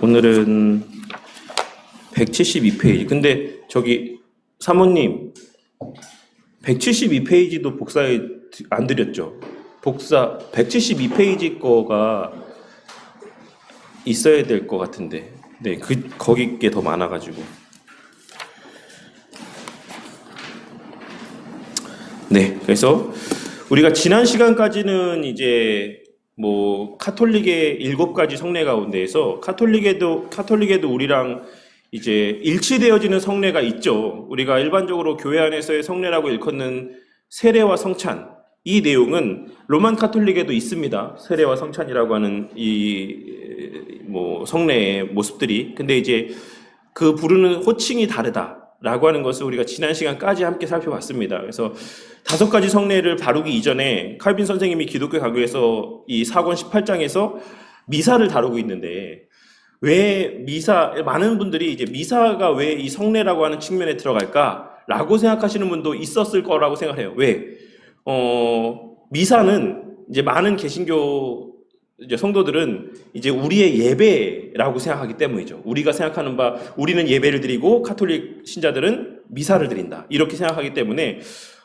오늘은 172페이지. 근데 저기 사모님 172페이지도 복사해 안 드렸죠? 복사 172페이지 거가 있어야 될 것 같은데. 네, 거기 게 더 많아가지고. 네, 그래서 우리가 지난 시간까지는 이제 뭐 카톨릭의 7가지 성례 가운데에서 카톨릭에도 우리랑 이제 일치되어지는 성례가 있죠. 우리가 일반적으로 교회 안에서의 성례라고 일컫는 세례와 성찬, 이 내용은 로만 카톨릭에도 있습니다. 세례와 성찬이라고 하는 이 뭐 성례의 모습들이. 근데 이제 그 부르는 호칭이 다르다라고 하는 것을 우리가 지난 시간까지 함께 살펴봤습니다. 그래서 5가지 성례를 바르기 이전에 칼빈 선생님이 기독교 강요에서 이 사권 18장에서 미사를 다루고 있는데, 왜 많은 분들이 이제 미사가 왜 이 성례라고 하는 측면에 들어갈까라고 생각하시는 분도 있었을 거라고 생각해요. 왜? 미사는 이제 많은 개신교 이제 성도들은 이제 우리의 예배라고 생각하기 때문이죠. 우리가 생각하는 바, 우리는 예배를 드리고 카톨릭 신자들은 미사를 드린다, 이렇게 생각하기 때문에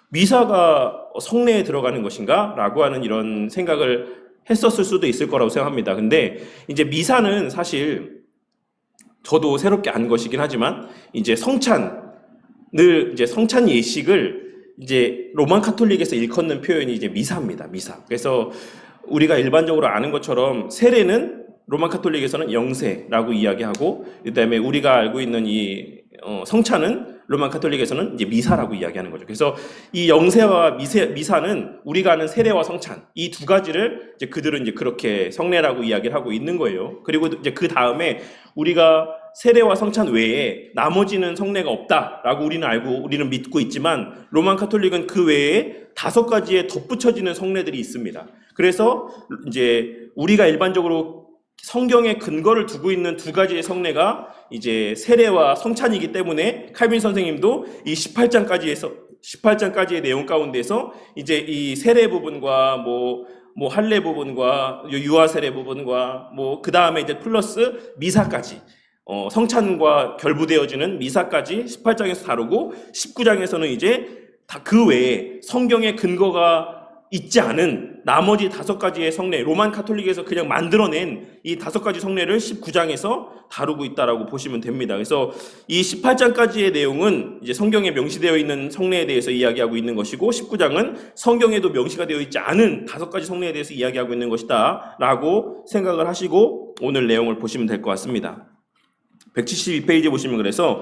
미사가 성례에 들어가는 것인가? 라고 하는 이런 생각을 했었을 수도 있을 거라고 생각합니다. 근데 이제 미사는 사실 저도 새롭게 안 것이긴 하지만 이제 성찬 예식을 이제 로만 카톨릭에서 일컫는 표현이 이제 미사입니다. 미사. 그래서 우리가 일반적으로 아는 것처럼 세례는 로만 카톨릭에서는 영세라고 이야기하고, 그다음에 우리가 알고 있는 이 성찬은 로만 카톨릭에서는 이제 미사라고 이야기하는 거죠. 그래서 이 영세와 미사는 우리가 아는 세례와 성찬, 이 2가지를 이제 그들은 이제 그렇게 성례라고 이야기를 하고 있는 거예요. 그리고 이제 그 다음에 우리가 세례와 성찬 외에 나머지는 성례가 없다라고 우리는 알고 우리는 믿고 있지만, 로만 카톨릭은 그 외에 5가지에 덧붙여지는 성례들이 있습니다. 그래서 이제 우리가 일반적으로 성경에 근거를 두고 있는 2가지의 성례가 이제 세례와 성찬이기 때문에 칼빈 선생님도 이 18장까지의 내용 가운데서 이제 이 세례 부분과 뭐 할례 부분과 유아 세례 부분과 뭐 그 다음에 이제 플러스 미사까지, 성찬과 결부되어지는 미사까지 18장에서 다루고, 19장에서는 이제 다 그 외에 성경의 근거가 있지 않은 나머지 5가지의 성례, 로만 카톨릭에서 그냥 만들어낸 이 5가지 성례를 19장에서 다루고 있다라고 보시면 됩니다. 그래서 이 18장까지의 내용은 이제 성경에 명시되어 있는 성례에 대해서 이야기하고 있는 것이고, 19장은 성경에도 명시가 되어 있지 않은 5가지 성례에 대해서 이야기하고 있는 것이다 라고 생각을 하시고 오늘 내용을 보시면 될 것 같습니다. 172페이지 보시면, 그래서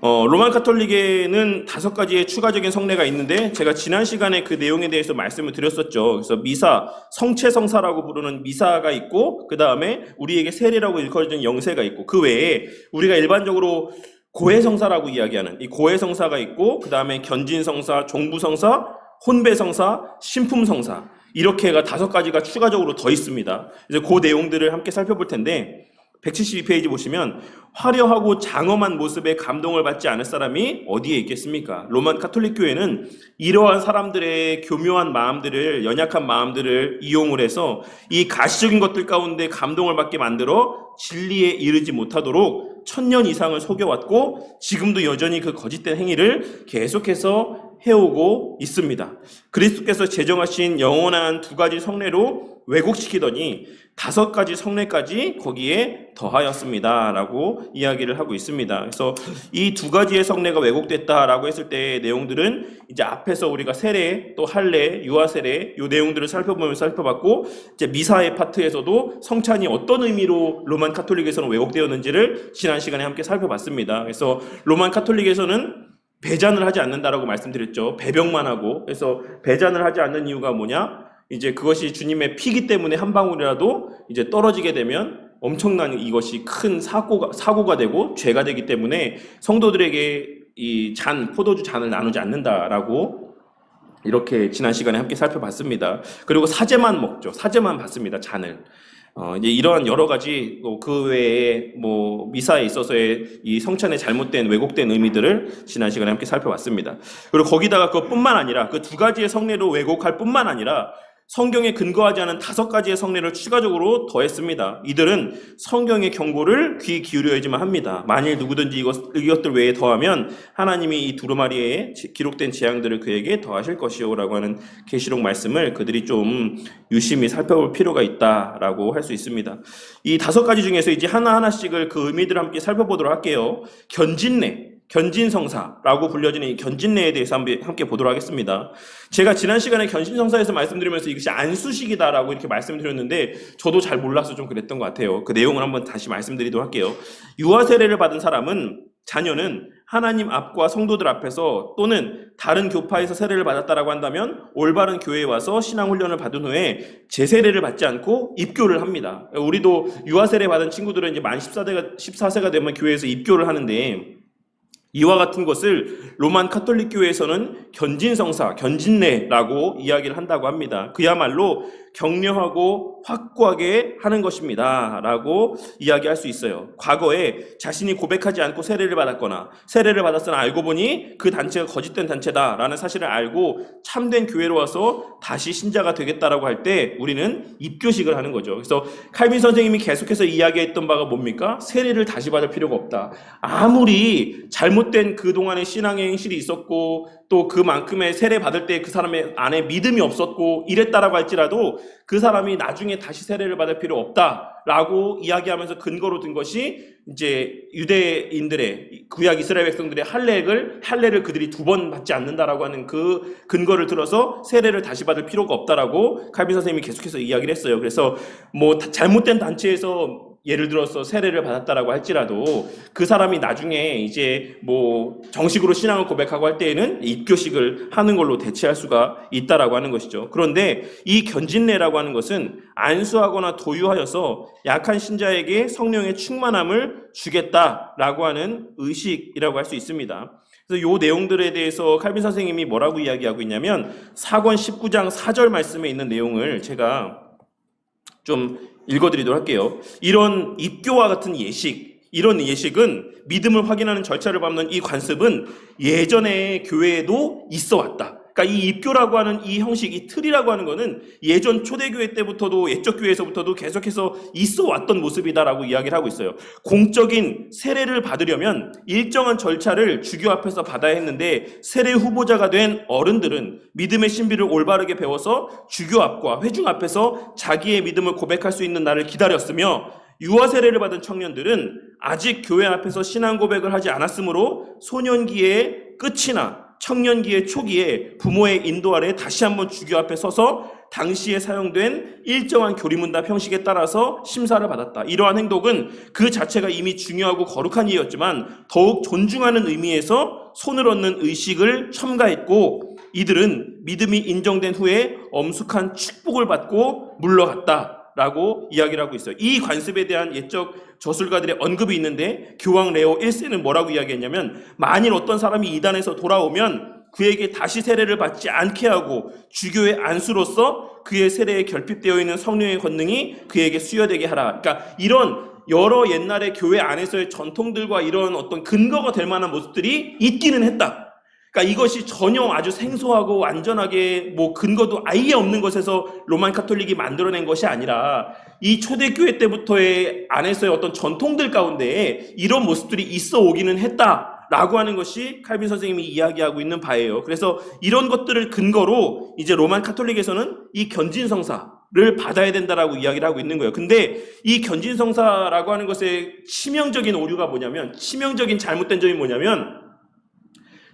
로만 카톨릭에는 5가지의 추가적인 성례가 있는데, 제가 지난 시간에 그 내용에 대해서 말씀을 드렸었죠. 그래서 미사, 성체성사라고 부르는 미사가 있고, 그 다음에 우리에게 세례라고 일컬어지는 영세가 있고, 그 외에 우리가 일반적으로 고해성사라고 이야기하는 이 고해성사가 있고, 그 다음에 견진성사, 종부성사, 혼배성사, 신품성사, 이렇게가 5가지가 추가적으로 더 있습니다. 이제 그 내용들을 함께 살펴볼 텐데, 172페이지 보시면, 화려하고 장엄한 모습에 감동을 받지 않을 사람이 어디에 있겠습니까? 로만 카톨릭 교회는 이러한 사람들의 교묘한 마음들을, 연약한 마음들을 이용을 해서 이 가시적인 것들 가운데 감동을 받게 만들어 진리에 이르지 못하도록 1000년 이상을 속여왔고, 지금도 여전히 그 거짓된 행위를 계속해서 해오고 있습니다. 그리스도께서 제정하신 영원한 2가지 성례로 왜곡시키더니 5가지 성례까지 거기에 더하였습니다 라고 이야기를 하고 있습니다. 그래서 이 2가지의 성례가 왜곡됐다라고 했을 때의 내용들은 이제 앞에서 우리가 세례, 또 할례, 유아 세례, 이 내용들을 살펴봤고, 이제 미사의 파트에서도 성찬이 어떤 의미로 로만 카톨릭에서는 왜곡되었는지를 지난 시간에 함께 살펴봤습니다. 그래서 로만 카톨릭에서는 배잔을 하지 않는다라고 말씀드렸죠. 배병만 하고. 그래서 배잔을 하지 않는 이유가 뭐냐? 이제 그것이 주님의 피기 때문에 한 방울이라도 이제 떨어지게 되면 엄청난 이것이 큰 사고가 되고 죄가 되기 때문에 성도들에게 이 포도주 잔을 나누지 않는다라고 이렇게 지난 시간에 함께 살펴봤습니다. 그리고 사제만 먹죠. 사제만 받습니다. 잔을. 이제 이러한 여러 가지 그 외에 미사에 있어서의 이 성찬의 잘못된 왜곡된 의미들을 지난 시간에 함께 살펴봤습니다. 그리고 거기다가 그것뿐만 아니라 그 2가지의 성례로 왜곡할 뿐만 아니라 성경에 근거하지 않은 5가지의 성례를 추가적으로 더했습니다. 이들은 성경의 경고를 귀 기울여야지만 합니다. 만일 누구든지 이것들 외에 더하면 하나님이 이 두루마리에 기록된 재앙들을 그에게 더하실 것이요 라고 하는 계시록 말씀을 그들이 좀 유심히 살펴볼 필요가 있다라고 할 수 있습니다. 이 5가지 중에서 이제 하나하나씩을 그 의미들을 함께 살펴보도록 할게요. 견진성사라고 불려지는 이 견진례에 대해서 함께 보도록 하겠습니다. 제가 지난 시간에 견진성사에서 말씀드리면서 이것이 안수식이다라고 이렇게 말씀드렸는데 저도 잘 몰라서 좀 그랬던 것 같아요. 그 내용을 한번 다시 말씀드리도록 할게요. 유아 세례를 받은 자녀는 하나님 앞과 성도들 앞에서 또는 다른 교파에서 세례를 받았다라고 한다면 올바른 교회에 와서 신앙훈련을 받은 후에 재세례를 받지 않고 입교를 합니다. 우리도 유아 세례 받은 친구들은 이제 만 14세가 되면 교회에서 입교를 하는데 이와 같은 것을 로만 카톨릭 교회에서는 견진성사, 견진례라고 이야기를 한다고 합니다. 그야말로 격려하고 확고하게 하는 것입니다 라고 이야기할 수 있어요. 과거에 자신이 고백하지 않고 세례를 받았거나 세례를 받았으나 알고 보니 그 단체가 거짓된 단체다라는 사실을 알고 참된 교회로 와서 다시 신자가 되겠다라고 할 때 우리는 입교식을 하는 거죠. 그래서 칼빈 선생님이 계속해서 이야기했던 바가 뭡니까? 세례를 다시 받을 필요가 없다. 아무리 잘못된 그동안의 신앙의 행실이 있었고 또 그만큼의 세례 받을 때 그 사람의 안에 믿음이 없었고 이랬다라고 할지라도 그 사람이 나중에 다시 세례를 받을 필요 없다라고 이야기하면서 근거로 든 것이 이제 유대인들의 구약 이스라엘 백성들의 할례를 그들이 2번 받지 않는다라고 하는 그 근거를 들어서 세례를 다시 받을 필요가 없다라고 칼빈 선생님이 계속해서 이야기를 했어요. 그래서 뭐 잘못된 단체에서 예를 들어서 세례를 받았다라고 할지라도 그 사람이 나중에 이제 뭐 정식으로 신앙을 고백하고 할 때에는 입교식을 하는 걸로 대체할 수가 있다라고 하는 것이죠. 그런데 이 견진례라고 하는 것은 안수하거나 도유하여서 약한 신자에게 성령의 충만함을 주겠다라고 하는 의식이라고 할 수 있습니다. 그래서 이 내용들에 대해서 칼빈 선생님이 뭐라고 이야기하고 있냐면 사권 19장 4절 말씀에 있는 내용을 제가 좀 읽어드리도록 할게요. 이런 입교와 같은 이런 예식은 믿음을 확인하는 절차를 밟는 이 관습은 예전에 교회에도 있어 왔다. 그러니까 이 입교라고 하는 이 형식, 이 틀이라고 하는 거는 예전 초대교회 때부터도 옛적 교회에서부터도 계속해서 있어 왔던 모습이다라고 이야기를 하고 있어요. 공적인 세례를 받으려면 일정한 절차를 주교 앞에서 받아야 했는데 세례 후보자가 된 어른들은 믿음의 신비를 올바르게 배워서 주교 앞과 회중 앞에서 자기의 믿음을 고백할 수 있는 날을 기다렸으며 유아 세례를 받은 청년들은 아직 교회 앞에서 신앙 고백을 하지 않았으므로 소년기의 끝이나 청년기의 초기에 부모의 인도 아래 다시 한번 주교 앞에 서서 당시에 사용된 일정한 교리문답 형식에 따라서 심사를 받았다. 이러한 행동은 그 자체가 이미 중요하고 거룩한 일이었지만 더욱 존중하는 의미에서 손을 얻는 의식을 첨가했고 이들은 믿음이 인정된 후에 엄숙한 축복을 받고 물러갔다라고 이야기를 하고 있어요. 이 관습에 대한 옛적 저술가들의 언급이 있는데 교황 레오 1세는 뭐라고 이야기했냐면 만일 어떤 사람이 이단에서 돌아오면 그에게 다시 세례를 받지 않게 하고 주교의 안수로서 그의 세례에 결핍되어 있는 성령의 권능이 그에게 수여되게 하라. 그러니까 이런 여러 옛날의 교회 안에서의 전통들과 이런 어떤 근거가 될 만한 모습들이 있기는 했다. 그러니까 이것이 전혀 아주 생소하고 완전하게 뭐 근거도 아예 없는 것에서 로만 카톨릭이 만들어낸 것이 아니라 이 초대교회 때부터의 안에서의 어떤 전통들 가운데 이런 모습들이 있어 오기는 했다라고 하는 것이 칼빈 선생님이 이야기하고 있는 바예요. 그래서 이런 것들을 근거로 이제 로만 카톨릭에서는 이 견진성사를 받아야 된다라고 이야기를 하고 있는 거예요. 근데 이 견진성사라고 하는 것의 치명적인 오류가 뭐냐면 치명적인 잘못된 점이 뭐냐면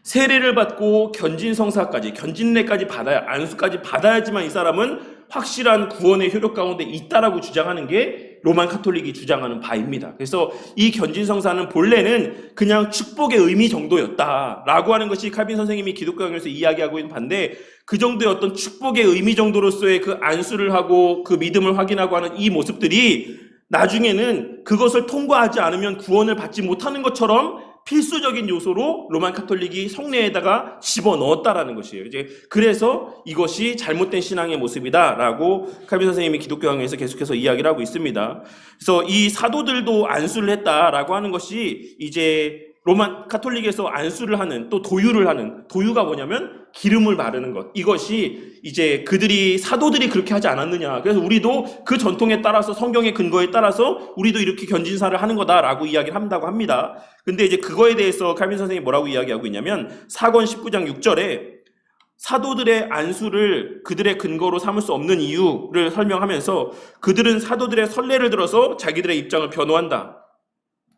세례를 받고 견진례까지 받아야 안수까지 받아야지만 이 사람은 확실한 구원의 효력 가운데 있다라고 주장하는 게 로만 카톨릭이 주장하는 바입니다. 그래서 이 견진성사는 본래는 그냥 축복의 의미 정도였다라고 하는 것이 칼빈 선생님이 기독교학에서 이야기하고 있는 바인데 그 정도의 어떤 축복의 의미 정도로서의 그 안수를 하고 그 믿음을 확인하고 하는 이 모습들이 나중에는 그것을 통과하지 않으면 구원을 받지 못하는 것처럼 필수적인 요소로 로만 카톨릭이 성례에다가 집어넣었다라는 것이에요. 이제 그래서 이것이 잘못된 신앙의 모습이다라고 칼빈 선생님이 기독교학에서 계속해서 이야기를 하고 있습니다. 그래서 이 사도들도 안수를 했다라고 하는 것이 이제 로만 카톨릭에서 안수를 하는, 또 도유를 하는, 도유가 뭐냐면 기름을 바르는 것. 이것이 이제 사도들이 그렇게 하지 않았느냐. 그래서 우리도 그 전통에 따라서, 성경의 근거에 따라서 우리도 이렇게 견진사를 하는 거다라고 이야기를 한다고 합니다. 근데 이제 그거에 대해서 칼빈 선생님이 뭐라고 이야기하고 있냐면, 사권 19장 6절에 사도들의 안수를 그들의 근거로 삼을 수 없는 이유를 설명하면서, 그들은 사도들의 선례를 들어서 자기들의 입장을 변호한다.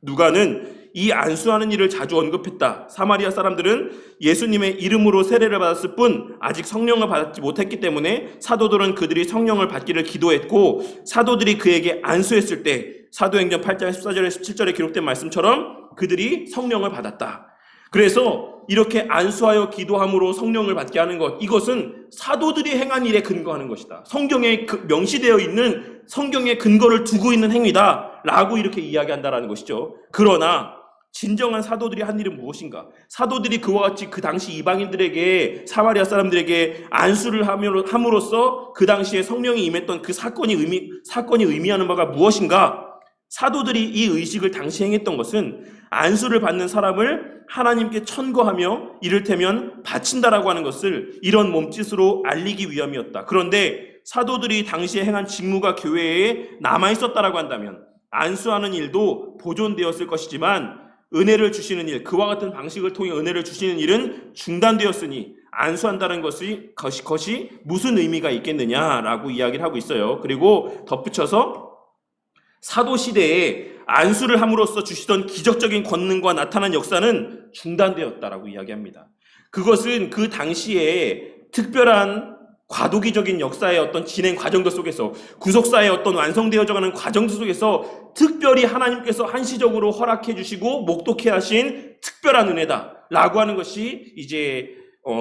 누가는 이 안수하는 일을 자주 언급했다. 사마리아 사람들은 예수님의 이름으로 세례를 받았을 뿐 아직 성령을 받지 못했기 때문에 사도들은 그들이 성령을 받기를 기도했고, 사도들이 그에게 안수했을 때 사도행전 8장 14절에 17절에 기록된 말씀처럼 그들이 성령을 받았다. 그래서 이렇게 안수하여 기도함으로 성령을 받게 하는 것, 이것은 사도들이 행한 일에 근거하는 것이다. 성경에 명시되어 있는, 성경의 근거를 두고 있는 행위다 라고 이렇게 이야기한다라는 것이죠. 그러나 진정한 사도들이 한 일은 무엇인가? 사도들이 그와 같이 그 당시 이방인들에게, 사마리아 사람들에게 안수를 함으로써 그 당시에 성령이 임했던 그 사건이 의미하는 바가 무엇인가? 사도들이 이 의식을 당시 행했던 것은 안수를 받는 사람을 하나님께 천거하며 이를테면 바친다라고 하는 것을 이런 몸짓으로 알리기 위함이었다. 그런데 사도들이 당시에 행한 직무가 교회에 남아있었다라고 한다면 안수하는 일도 보존되었을 것이지만, 은혜를 주시는 일, 그와 같은 방식을 통해 은혜를 주시는 일은 중단되었으니 안수한다는 것이 무슨 의미가 있겠느냐라고 이야기를 하고 있어요. 그리고 덧붙여서 사도 시대에 안수를 함으로써 주시던 기적적인 권능과 나타난 역사는 중단되었다라고 이야기합니다. 그것은 그 당시에 특별한 과도기적인 역사의 어떤 진행 과정들 속에서, 구속사의 어떤 완성되어져가는 과정들 속에서 특별히 하나님께서 한시적으로 허락해 주시고 목독해 하신 특별한 은혜다라고 하는 것이 이제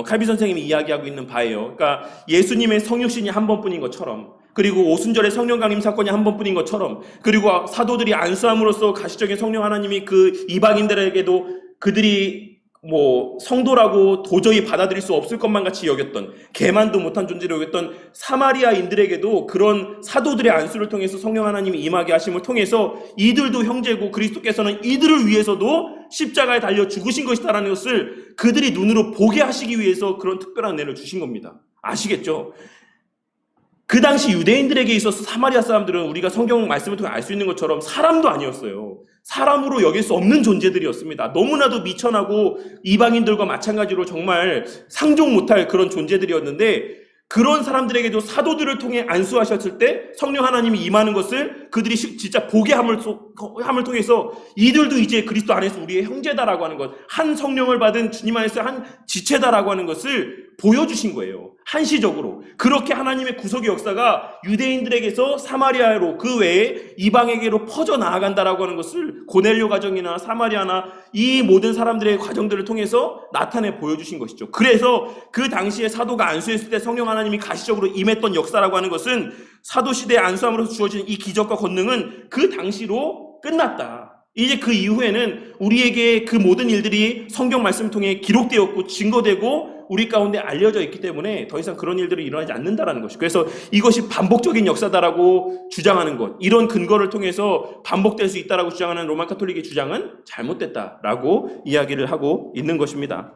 칼빈 선생님이 이야기하고 있는 바예요. 그러니까 예수님의 성육신이 한 번뿐인 것처럼, 그리고 오순절의 성령 강림 사건이 한 번뿐인 것처럼, 그리고 사도들이 안수함으로써 가시적인 성령 하나님이 그 이방인들에게도 그들이 성도라고 도저히 받아들일 수 없을 것만 같이 여겼던, 개만도 못한 존재로 여겼던 사마리아인들에게도 그런 사도들의 안수를 통해서 성령 하나님이 임하게 하심을 통해서 이들도 형제고 그리스도께서는 이들을 위해서도 십자가에 달려 죽으신 것이다라는 것을 그들이 눈으로 보게 하시기 위해서 그런 특별한 은혜를 주신 겁니다. 아시겠죠? 그 당시 유대인들에게 있어서 사마리아 사람들은 우리가 성경 말씀을 통해 알 수 있는 것처럼 사람도 아니었어요. 사람으로 여길 수 없는 존재들이었습니다. 너무나도 미천하고 이방인들과 마찬가지로 정말 상종 못할 그런 존재들이었는데, 그런 사람들에게도 사도들을 통해 안수하셨을 때 성령 하나님이 임하는 것을 그들이 진짜 보게 함을 통해서 이들도 이제 그리스도 안에서 우리의 형제다라고 하는 것, 한 성령을 받은 주님 안에서 한 지체다라고 하는 것을 보여주신 거예요. 한시적으로. 그렇게 하나님의 구속의 역사가 유대인들에게서 사마리아로, 그 외에 이방에게로 퍼져나아간다라고 하는 것을 고넬료 가정이나 사마리아나 이 모든 사람들의 과정들을 통해서 나타내 보여주신 것이죠. 그래서 그 당시에 사도가 안수했을 때 성령 하나님이 가시적으로 임했던 역사라고 하는 것은, 사도시대의 안수함으로서 주어진 이 기적과 권능은 그 당시로 끝났다. 이제 그 이후에는 우리에게 그 모든 일들이 성경 말씀을 통해 기록되었고 증거되고 우리 가운데 알려져 있기 때문에 더 이상 그런 일들이 일어나지 않는다라는 것이죠. 그래서 이것이 반복적인 역사다라고 주장하는 것, 이런 근거를 통해서 반복될 수 있다라고 주장하는 로마 카톨릭의 주장은 잘못됐다라고 이야기를 하고 있는 것입니다.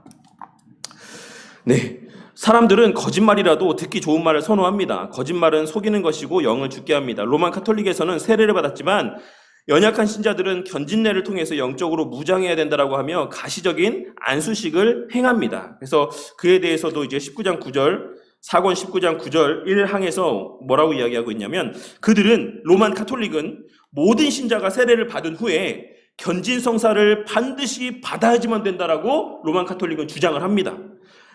네. 사람들은 거짓말이라도 듣기 좋은 말을 선호합니다. 거짓말은 속이는 것이고 영을 죽게 합니다. 로마 카톨릭에서는 세례를 받았지만 연약한 신자들은 견진례를 통해서 영적으로 무장해야 된다라고 하며 가시적인 안수식을 행합니다. 그래서 그에 대해서도 이제 19장 9절, 사권 19장 9절 1항에서 뭐라고 이야기하고 있냐면, 그들은, 로만 카톨릭은 모든 신자가 세례를 받은 후에 견진성사를 반드시 받아야지만 된다라고 로만 카톨릭은 주장을 합니다.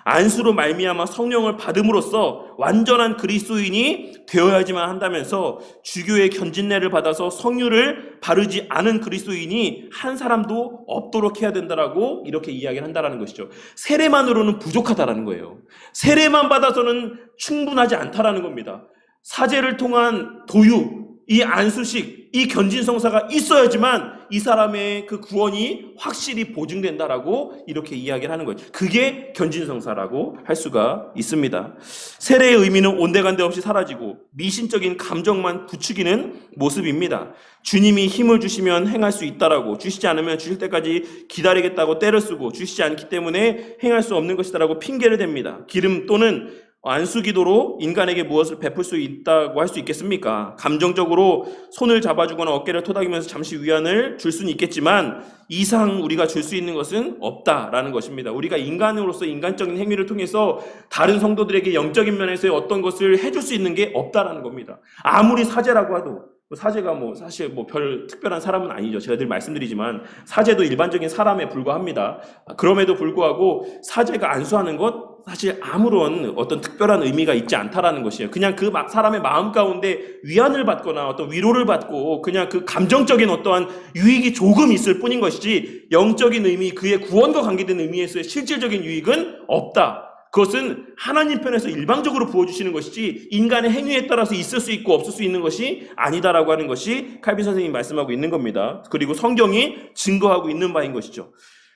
안수로 말미암아 성령을 받음으로써 완전한 그리스도인이 되어야지만 한다면서 주교의 견진례를 받아서 성유를 바르지 않은 그리스도인이 한 사람도 없도록 해야 된다라고 이렇게 이야기를 한다라는 것이죠. 세례만으로는 부족하다라는 거예요. 세례만 받아서는 충분하지 않다라는 겁니다. 사제를 통한 도유, 이 안수식, 이 견진성사가 있어야지만 이 사람의 그 구원이 확실히 보증된다라고 이렇게 이야기를 하는 거예요. 그게 견진성사라고 할 수가 있습니다. 세례의 의미는 온데간데 없이 사라지고 미신적인 감정만 부추기는 모습입니다. 주님이 힘을 주시면 행할 수 있다라고, 주시지 않으면 주실 때까지 기다리겠다고 때를 쓰고, 주시지 않기 때문에 행할 수 없는 것이다라고 핑계를 댑니다. 기름 또는 안수기도로 인간에게 무엇을 베풀 수 있다고 할 수 있겠습니까? 감정적으로 손을 잡아주거나 어깨를 토닥이면서 잠시 위안을 줄 수는 있겠지만 이상 우리가 줄 수 있는 것은 없다라는 것입니다. 우리가 인간으로서 인간적인 행위를 통해서 다른 성도들에게 영적인 면에서의 어떤 것을 해줄 수 있는 게 없다라는 겁니다. 아무리 사제라고 해도, 사제가 사실 별 특별한 사람은 아니죠. 제가 늘 말씀드리지만 사제도 일반적인 사람에 불과합니다. 그럼에도 불구하고 사제가 안수하는 것 사실 아무런 어떤 특별한 의미가 있지 않다라는 것이에요. 그냥 그 사람의 마음 가운데 위안을 받거나 어떤 위로를 받고 그냥 그 감정적인 어떠한 유익이 조금 있을 뿐인 것이지 영적인 의미, 그의 구원과 관계된 의미에서의 실질적인 유익은 없다. 그것은 하나님 편에서 일방적으로 부어주시는 것이지 인간의 행위에 따라서 있을 수 있고 없을 수 있는 것이 아니다라고 하는 것이 칼빈 선생님이 말씀하고 있는 겁니다. 그리고 성경이 증거하고 있는 바인 것이죠.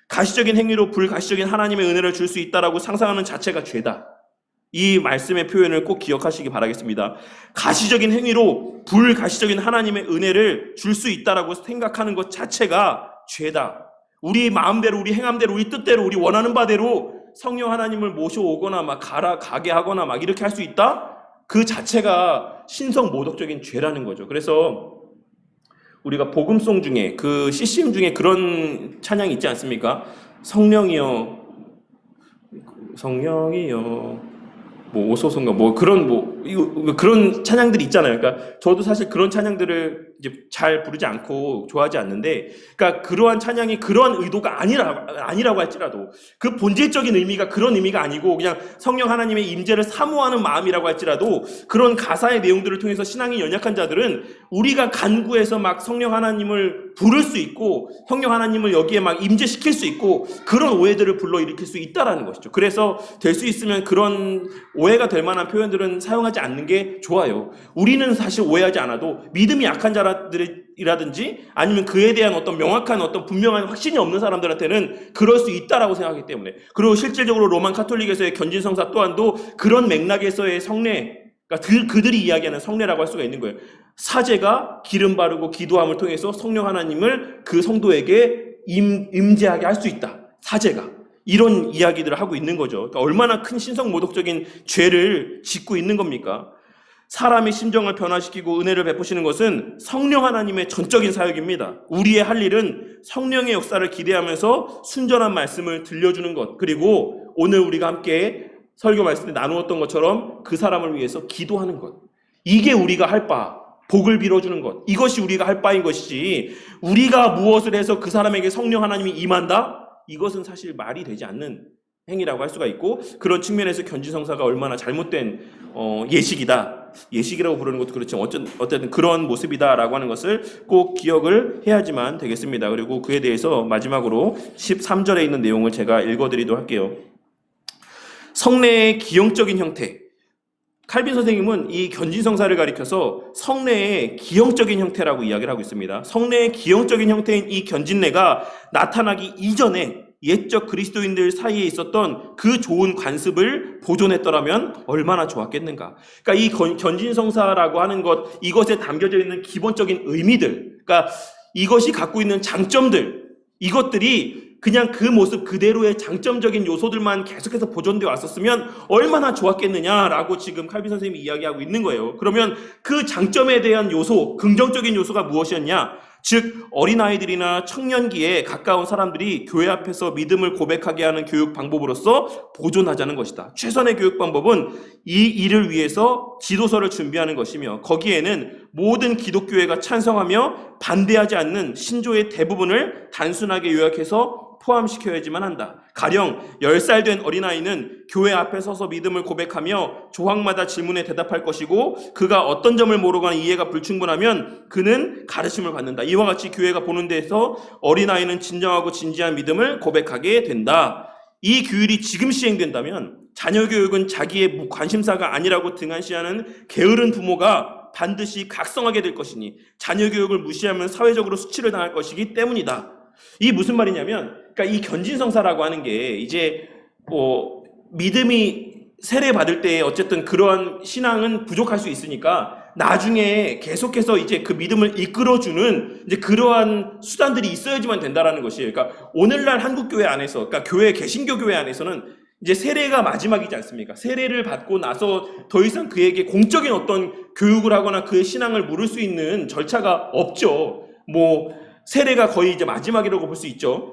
가시적인 행위로 불가시적인 하나님의 은혜를 줄 수 있다라고 상상하는 자체가 죄다. 이 말씀의 표현을 꼭 기억하시기 바라겠습니다. 가시적인 행위로 불가시적인 하나님의 은혜를 줄 수 있다라고 생각하는 것 자체가 죄다. 우리 마음대로, 우리 행함대로, 우리 뜻대로, 우리 원하는 바대로 성령 하나님을 모셔오거나 가게 하거나 이렇게 할 수 있다? 그 자체가 신성 모독적인 죄라는 거죠. 그래서 우리가 복음송 중에 그 CCM 중에 그런 찬양이 있지 않습니까? 성령이여 오소선가 그런 찬양들이 있잖아요. 그러니까 저도 사실 그런 찬양들을 이제 잘 부르지 않고 좋아하지 않는데, 그러니까 그러한 찬양이 그러한 의도가 아니라고 할지라도 그 본질적인 의미가 그런 의미가 아니고 그냥 성령 하나님의 임재를 사모하는 마음이라고 할지라도 그런 가사의 내용들을 통해서 신앙이 연약한 자들은 우리가 간구해서 성령 하나님을 부를 수 있고 성령 하나님을 여기에 임재시킬 수 있고 그런 오해들을 불러일으킬 수 있다라는 것이죠. 그래서 될 수 있으면 그런 오해가 될 만한 표현들은 사용하지 않는 게 좋아요. 우리는 사실 오해하지 않아도 믿음이 약한 자들이라든지 아니면 그에 대한 어떤 명확한 어떤 분명한 확신이 없는 사람들한테는 그럴 수 있다라고 생각하기 때문에, 그리고 실질적으로 로만 카톨릭에서의 견진성사 또한도 그런 맥락에서의 성례, 그러니까 그들이 이야기하는 성례라고 할 수가 있는 거예요. 사제가 기름 바르고 기도함을 통해서 성령 하나님을 그 성도에게 임재하게 할 수 있다. 사제가. 이런 이야기들을 하고 있는 거죠. 그러니까 얼마나 큰 신성 모독적인 죄를 짓고 있는 겁니까? 사람의 심정을 변화시키고 은혜를 베푸시는 것은 성령 하나님의 전적인 사역입니다. 우리의 할 일은 성령의 역사를 기대하면서 순전한 말씀을 들려주는 것, 그리고 오늘 우리가 함께 설교 말씀에 나누었던 것처럼 그 사람을 위해서 기도하는 것, 이게 우리가 할 바, 복을 빌어주는 것, 이것이 우리가 할 바인 것이지 우리가 무엇을 해서 그 사람에게 성령 하나님이 임한다? 이것은 사실 말이 되지 않는 행위라고 할 수가 있고, 그런 측면에서 견진성사가 얼마나 잘못된 예식이라고 부르는 것도 그렇지만 어쨌든 그런 모습이다라고 하는 것을 꼭 기억을 해야지만 되겠습니다. 그리고 그에 대해서 마지막으로 13절에 있는 내용을 제가 읽어드리도록 할게요. 성례의 기형적인 형태. 칼빈 선생님은 이 견진성사를 가리켜서 성례의 기형적인 형태라고 이야기를 하고 있습니다. 성례의 기형적인 형태인 이 견진례가 나타나기 이전에 옛적 그리스도인들 사이에 있었던 그 좋은 관습을 보존했더라면 얼마나 좋았겠는가. 그러니까 이 견진성사라고 하는 것, 이것에 담겨져 있는 기본적인 의미들, 그러니까 이것이 갖고 있는 장점들, 이것들이 그냥 그 모습 그대로의 장점적인 요소들만 계속해서 보존되어 왔었으면 얼마나 좋았겠느냐라고 지금 칼빈 선생님이 이야기하고 있는 거예요. 그러면 그 장점에 대한 요소, 긍정적인 요소가 무엇이었냐? 즉 어린아이들이나 청년기에 가까운 사람들이 교회 앞에서 믿음을 고백하게 하는 교육 방법으로서 보존하자는 것이다. 최선의 교육 방법은 이 일을 위해서 지도서를 준비하는 것이며, 거기에는 모든 기독교회가 찬성하며 반대하지 않는 신조의 대부분을 단순하게 요약해서 포함시켜야지만 한다. 가령 10살 된 어린아이는 교회 앞에 서서 믿음을 고백하며 조항마다 질문에 대답할 것이고, 그가 어떤 점을 모르거나 이해가 불충분하면 그는 가르침을 받는다. 이와 같이 교회가 보는 데서 어린아이는 진정하고 진지한 믿음을 고백하게 된다. 이 규율이 지금 시행된다면 자녀 교육은 자기의 관심사가 아니라고 등한시하는 게으른 부모가 반드시 각성하게 될 것이니 자녀 교육을 무시하면 사회적으로 수치를 당할 것이기 때문이다. 이 무슨 말이냐면, 그러니까 이 견진성사라고 하는 게 이제 믿음이 세례 받을 때 어쨌든 그러한 신앙은 부족할 수 있으니까 나중에 계속해서 이제 그 믿음을 이끌어주는 이제 그러한 수단들이 있어야지만 된다라는 것이에요. 그러니까 오늘날 한국 교회 안에서, 그러니까 교회 개신교 교회 안에서는 이제 세례가 마지막이지 않습니까? 세례를 받고 나서 더 이상 그에게 공적인 어떤 교육을 하거나 그의 신앙을 물을 수 있는 절차가 없죠. 세례가 거의 이제 마지막이라고 볼 수 있죠.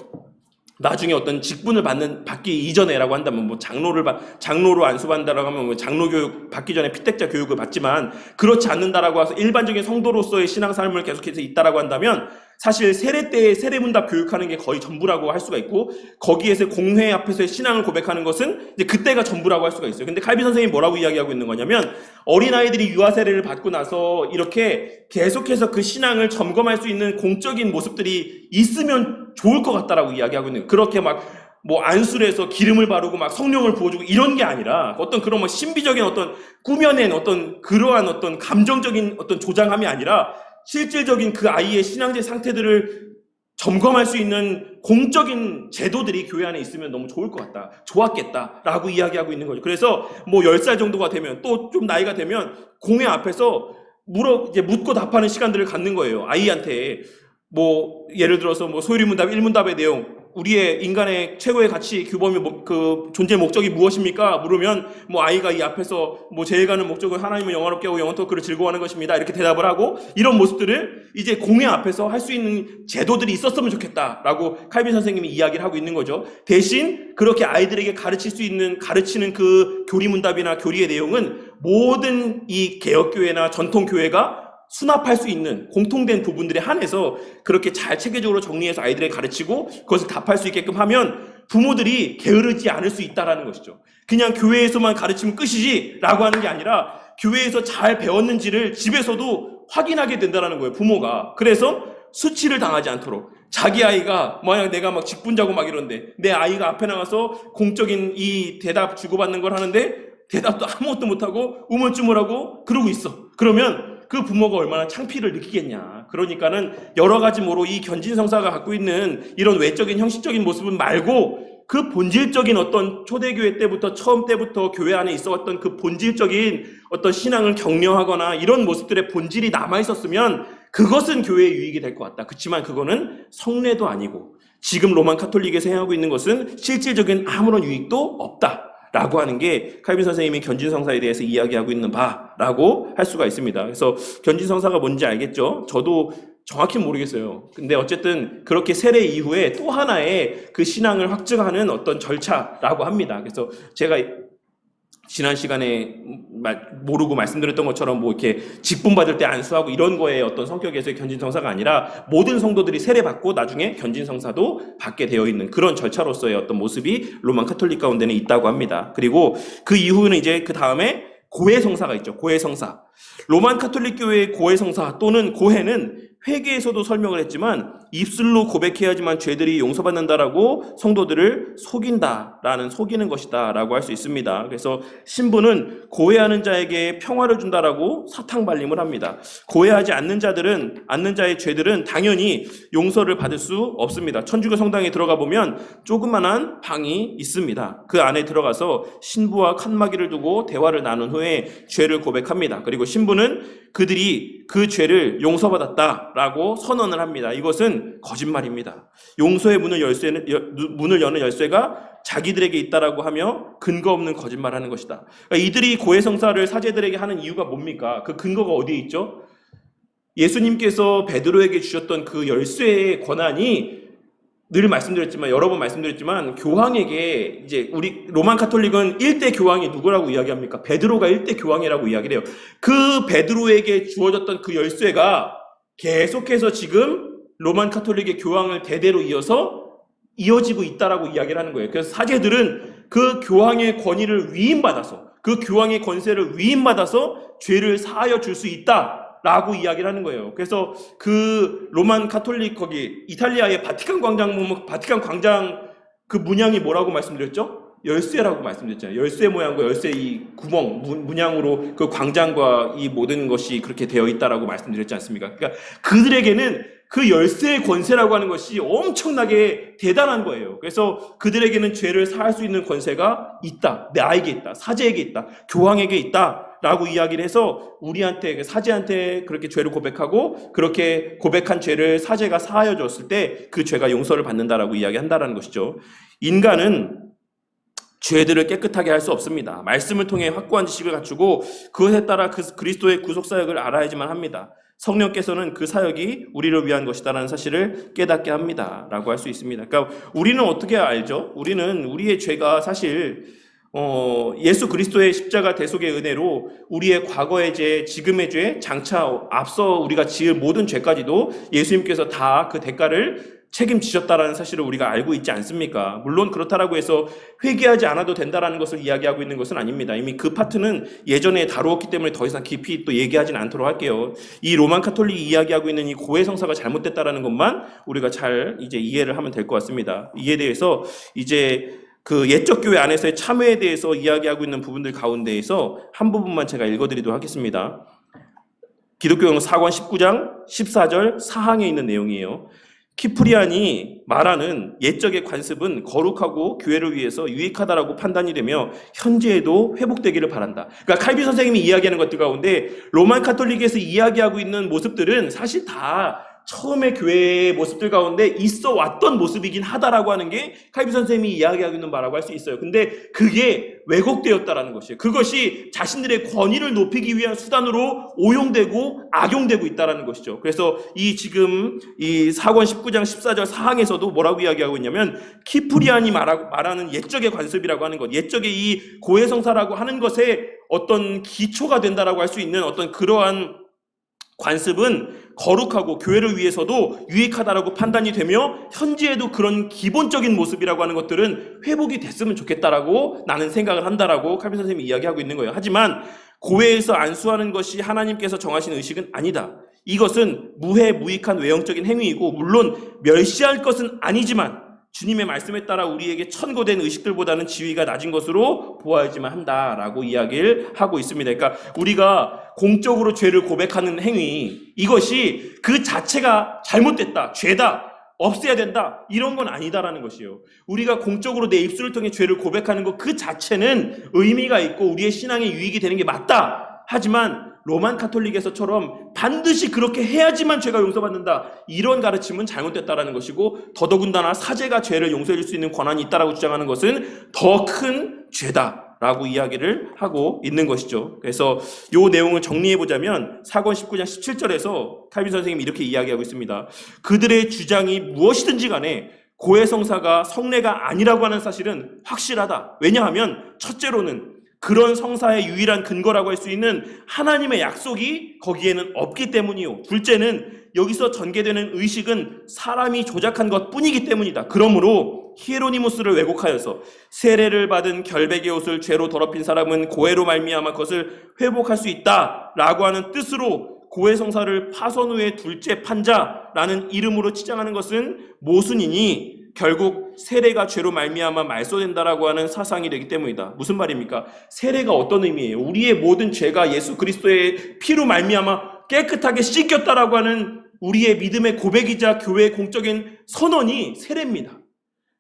나중에 어떤 직분을 받기 이전에라고 한다면 장로로 안수받는다라고 하면 장로 교육 받기 전에 피택자 교육을 받지만 그렇지 않는다라고 해서 일반적인 성도로서의 신앙 삶을 계속해서 있다라고 한다면 사실 세례 때 세례문답 교육하는 게 거의 전부라고 할 수가 있고 거기에서 공회 앞에서의 신앙을 고백하는 것은 이제 그때가 전부라고 할 수가 있어요. 근데 칼빈 선생님이 뭐라고 이야기하고 있는 거냐면 어린아이들이 유아 세례를 받고 나서 이렇게 계속해서 그 신앙을 점검할 수 있는 공적인 모습들이 있으면 좋을 것 같다라고 이야기하고 있는 거예요. 그렇게 안수를 해서 기름을 바르고 성령을 부어주고 이런 게 아니라 어떤 그런 신비적인 어떤 꾸며낸 어떤 그러한 어떤 감정적인 어떤 조장함이 아니라 실질적인 그 아이의 신앙적 상태들을 점검할 수 있는 공적인 제도들이 교회 안에 있으면 너무 좋을 것 같다. 좋았겠다라고 이야기하고 있는 거죠. 그래서 10살 정도가 되면 또 좀 나이가 되면 공회 앞에서 이제 묻고 답하는 시간들을 갖는 거예요. 아이한테 예를 들어서 소유리문답 1문답의 내용, 우리의 인간의 최고의 가치 규범이 그 존재 목적이 무엇입니까? 물으면 아이가 이 앞에서 제일 가는 목적은 하나님을 영화롭게 하고 영원토록 그를 즐거워하는 것입니다. 이렇게 대답을 하고 이런 모습들을 이제 공회 앞에서 할 수 있는 제도들이 있었으면 좋겠다라고 칼빈 선생님이 이야기를 하고 있는 거죠. 대신 그렇게 아이들에게 가르치는 그 교리문답이나 교리의 내용은 모든 이 개혁교회나 전통교회가 수납할 수 있는 공통된 부분들에 한해서 그렇게 잘 체계적으로 정리해서 아이들에게 가르치고 그것을 답할 수 있게끔 하면 부모들이 게으르지 않을 수 있다는 것이죠. 그냥 교회에서만 가르치면 끝이지 라고 하는 게 아니라 교회에서 잘 배웠는지를 집에서도 확인하게 된다는 거예요, 부모가. 그래서 수치를 당하지 않도록 자기 아이가 만약 내가 직분자고 이러는데 내 아이가 앞에 나가서 공적인 이 대답 주고받는 걸 하는데 대답도 아무것도 못하고 우물쭈물하고 그러고 있어. 그러면 그 부모가 얼마나 창피를 느끼겠냐. 그러니까는 여러 가지 이 견진성사가 갖고 있는 이런 외적인 형식적인 모습은 말고 그 본질적인 어떤 초대교회 때부터 처음 때부터 교회 안에 있어왔던 그 본질적인 어떤 신앙을 격려하거나 이런 모습들의 본질이 남아있었으면 그것은 교회의 유익이 될 것 같다. 그렇지만 그거는 성례도 아니고 지금 로만 카톨릭에서 행하고 있는 것은 실질적인 아무런 유익도 없다. 라고 하는 게 칼빈 선생님이 견진성사에 대해서 이야기하고 있는 바라고 할 수가 있습니다. 그래서 견진성사가 뭔지 알겠죠? 저도 정확히 모르겠어요. 근데 어쨌든 그렇게 세례 이후에 또 하나의 그 신앙을 확증하는 어떤 절차라고 합니다. 그래서 제가 지난 시간에 모르고 말씀드렸던 것처럼 이렇게 직분 받을 때 안수하고 이런 거에 어떤 성격에서의 견진성사가 아니라 모든 성도들이 세례 받고 나중에 견진성사도 받게 되어 있는 그런 절차로서의 어떤 모습이 로만 카톨릭 가운데는 있다고 합니다. 그리고 그 이후는 이제 그 다음에 고해성사가 있죠. 고해성사. 로만 카톨릭 교회의 고해성사 또는 고해는 회개에서도 설명을 했지만 입술로 고백해야지만 죄들이 용서받는다라고 성도들을 속이는 것이다라고 할 수 있습니다. 그래서 신부는 고해하는 자에게 평화를 준다라고 사탕발림을 합니다. 고해하지 않는 자의 죄들은 당연히 용서를 받을 수 없습니다. 천주교 성당에 들어가 보면 조그만한 방이 있습니다. 그 안에 들어가서 신부와 칸막이를 두고 대화를 나눈 후에 죄를 고백합니다. 그리고 신부는 그들이 그 죄를 용서받았다라고 선언을 합니다. 이것은 거짓말입니다. 용서의 문을 여는 열쇠가 자기들에게 있다라고 하며 근거 없는 거짓말하는 것이다. 그러니까 이들이 고해성사를 사제들에게 하는 이유가 뭡니까? 그 근거가 어디에 있죠? 예수님께서 베드로에게 주셨던 그 열쇠의 권한이 여러 번 말씀드렸지만 교황에게 이제 우리 로만 카톨릭은 1대 교황이 누구라고 이야기합니까? 베드로가 1대 교황이라고 이야기를 해요. 그 베드로에게 주어졌던 그 열쇠가 계속해서 지금 로만 카톨릭의 교황을 대대로 이어지고 있다라고 이야기를 하는 거예요. 그래서 사제들은 그 교황의 권위를 위임받아서 그 교황의 권세를 위임받아서 죄를 사하여 줄 수 있다. 라고 이야기를 하는 거예요. 그래서 그 로만 카톨릭 거기 이탈리아의 바티칸 광장 그 문양이 뭐라고 말씀드렸죠? 열쇠라고 말씀드렸잖아요. 열쇠 모양과 열쇠 이 구멍, 문양으로 그 광장과 이 모든 것이 그렇게 되어 있다라고 말씀드렸지 않습니까? 그러니까 그들에게는 그 열쇠의 권세라고 하는 것이 엄청나게 대단한 거예요. 그래서 그들에게는 죄를 사할 수 있는 권세가 있다. 나에게 있다. 사제에게 있다. 교황에게 있다. 라고 이야기를 해서 우리한테, 사제한테 그렇게 죄를 고백하고 그렇게 고백한 죄를 사제가 사하여 줬을 때 그 죄가 용서를 받는다라고 이야기한다라는 것이죠. 인간은 죄들을 깨끗하게 할 수 없습니다. 말씀을 통해 확고한 지식을 갖추고 그것에 따라 그리스도의 구속 사역을 알아야지만 합니다. 성령께서는 그 사역이 우리를 위한 것이다라는 사실을 깨닫게 합니다. 라고 할 수 있습니다. 그러니까 우리는 어떻게 알죠? 우리는 우리의 죄가 사실 예수 그리스도의 십자가 대속의 은혜로 우리의 과거의 죄, 지금의 죄, 장차 앞서 우리가 지을 모든 죄까지도 예수님께서 다 그 대가를 책임지셨다라는 사실을 우리가 알고 있지 않습니까? 물론 그렇다라고 해서 회개하지 않아도 된다라는 것을 이야기하고 있는 것은 아닙니다. 이미 그 파트는 예전에 다루었기 때문에 더 이상 깊이 또 얘기하지는 않도록 할게요. 이 로만 카톨릭이 이야기하고 있는 이 고해 성사가 잘못됐다라는 것만 우리가 잘 이제 이해를 하면 될 것 같습니다. 이에 대해서 이제 그 옛적 교회 안에서의 참회에 대해서 이야기하고 있는 부분들 가운데에서 한 부분만 제가 읽어드리도록 하겠습니다. 기독교용 사권 19장 14절 사항에 있는 내용이에요. 키프리안이 말하는 옛적의 관습은 거룩하고 교회를 위해서 유익하다라고 판단이 되며 현재에도 회복되기를 바란다. 그러니까 칼빈 선생님이 이야기하는 것들 가운데 로만 카톨릭에서 이야기하고 있는 모습들은 사실 다 처음에 교회의 모습들 가운데 있어 왔던 모습이긴 하다라고 하는 게 칼빈 선생님이 이야기하고 있는 바라고 할 수 있어요. 근데 그게 왜곡되었다라는 것이에요. 그것이 자신들의 권위를 높이기 위한 수단으로 오용되고 악용되고 있다라는 것이죠. 그래서 지금 이 사권 19장 14절 사항에서도 뭐라고 이야기하고 있냐면 키프리안이 말하는 옛적의 관습이라고 하는 것, 옛적의 이 고해성사라고 하는 것에 어떤 기초가 된다라고 할 수 있는 어떤 그러한 관습은 거룩하고 교회를 위해서도 유익하다라고 판단이 되며 현재에도 그런 기본적인 모습이라고 하는 것들은 회복이 됐으면 좋겠다라고 나는 생각을 한다라고 칼빈 선생님이 이야기하고 있는 거예요. 하지만 고해에서 안수하는 것이 하나님께서 정하신 의식은 아니다. 이것은 무해무익한 외형적인 행위이고 물론 멸시할 것은 아니지만 주님의 말씀에 따라 우리에게 천고된 의식들보다는 지위가 낮은 것으로 보아야지만 한다라고 이야기를 하고 있습니다. 그러니까 우리가 공적으로 죄를 고백하는 행위, 이것이 그 자체가 잘못됐다, 죄다, 없애야 된다, 이런 건 아니다라는 것이에요. 우리가 공적으로 내 입술을 통해 죄를 고백하는 것 그 자체는 의미가 있고 우리의 신앙에 유익이 되는 게 맞다. 하지만 로만 카톨릭에서처럼 반드시 그렇게 해야지만 죄가 용서받는다, 이런 가르침은 잘못됐다라는 것이고 더더군다나 사제가 죄를 용서해 줄 수 있는 권한이 있다라고 주장하는 것은 더 큰 죄다라고 이야기를 하고 있는 것이죠. 그래서 이 내용을 정리해보자면 사권 19장 17절에서 칼빈 선생님이 이렇게 이야기하고 있습니다. 그들의 주장이 무엇이든지 간에 고해성사가 성례가 아니라고 하는 사실은 확실하다. 왜냐하면 첫째로는 그런 성사의 유일한 근거라고 할 수 있는 하나님의 약속이 거기에는 없기 때문이요. 둘째는 여기서 전개되는 의식은 사람이 조작한 것뿐이기 때문이다. 그러므로 히에로니모스를 왜곡하여서 세례를 받은 결백의 옷을 죄로 더럽힌 사람은 고해로 말미암아 그것을 회복할 수 있다라고 하는 뜻으로 고해성사를 파선 후에 둘째 판자라는 이름으로 치장하는 것은 모순이니 결국 세례가 죄로 말미암아 말소된다라고 하는 사상이 되기 때문이다. 무슨 말입니까? 세례가 어떤 의미예요? 우리의 모든 죄가 예수 그리스도의 피로 말미암아 깨끗하게 씻겼다라고 하는 우리의 믿음의 고백이자 교회의 공적인 선언이 세례입니다.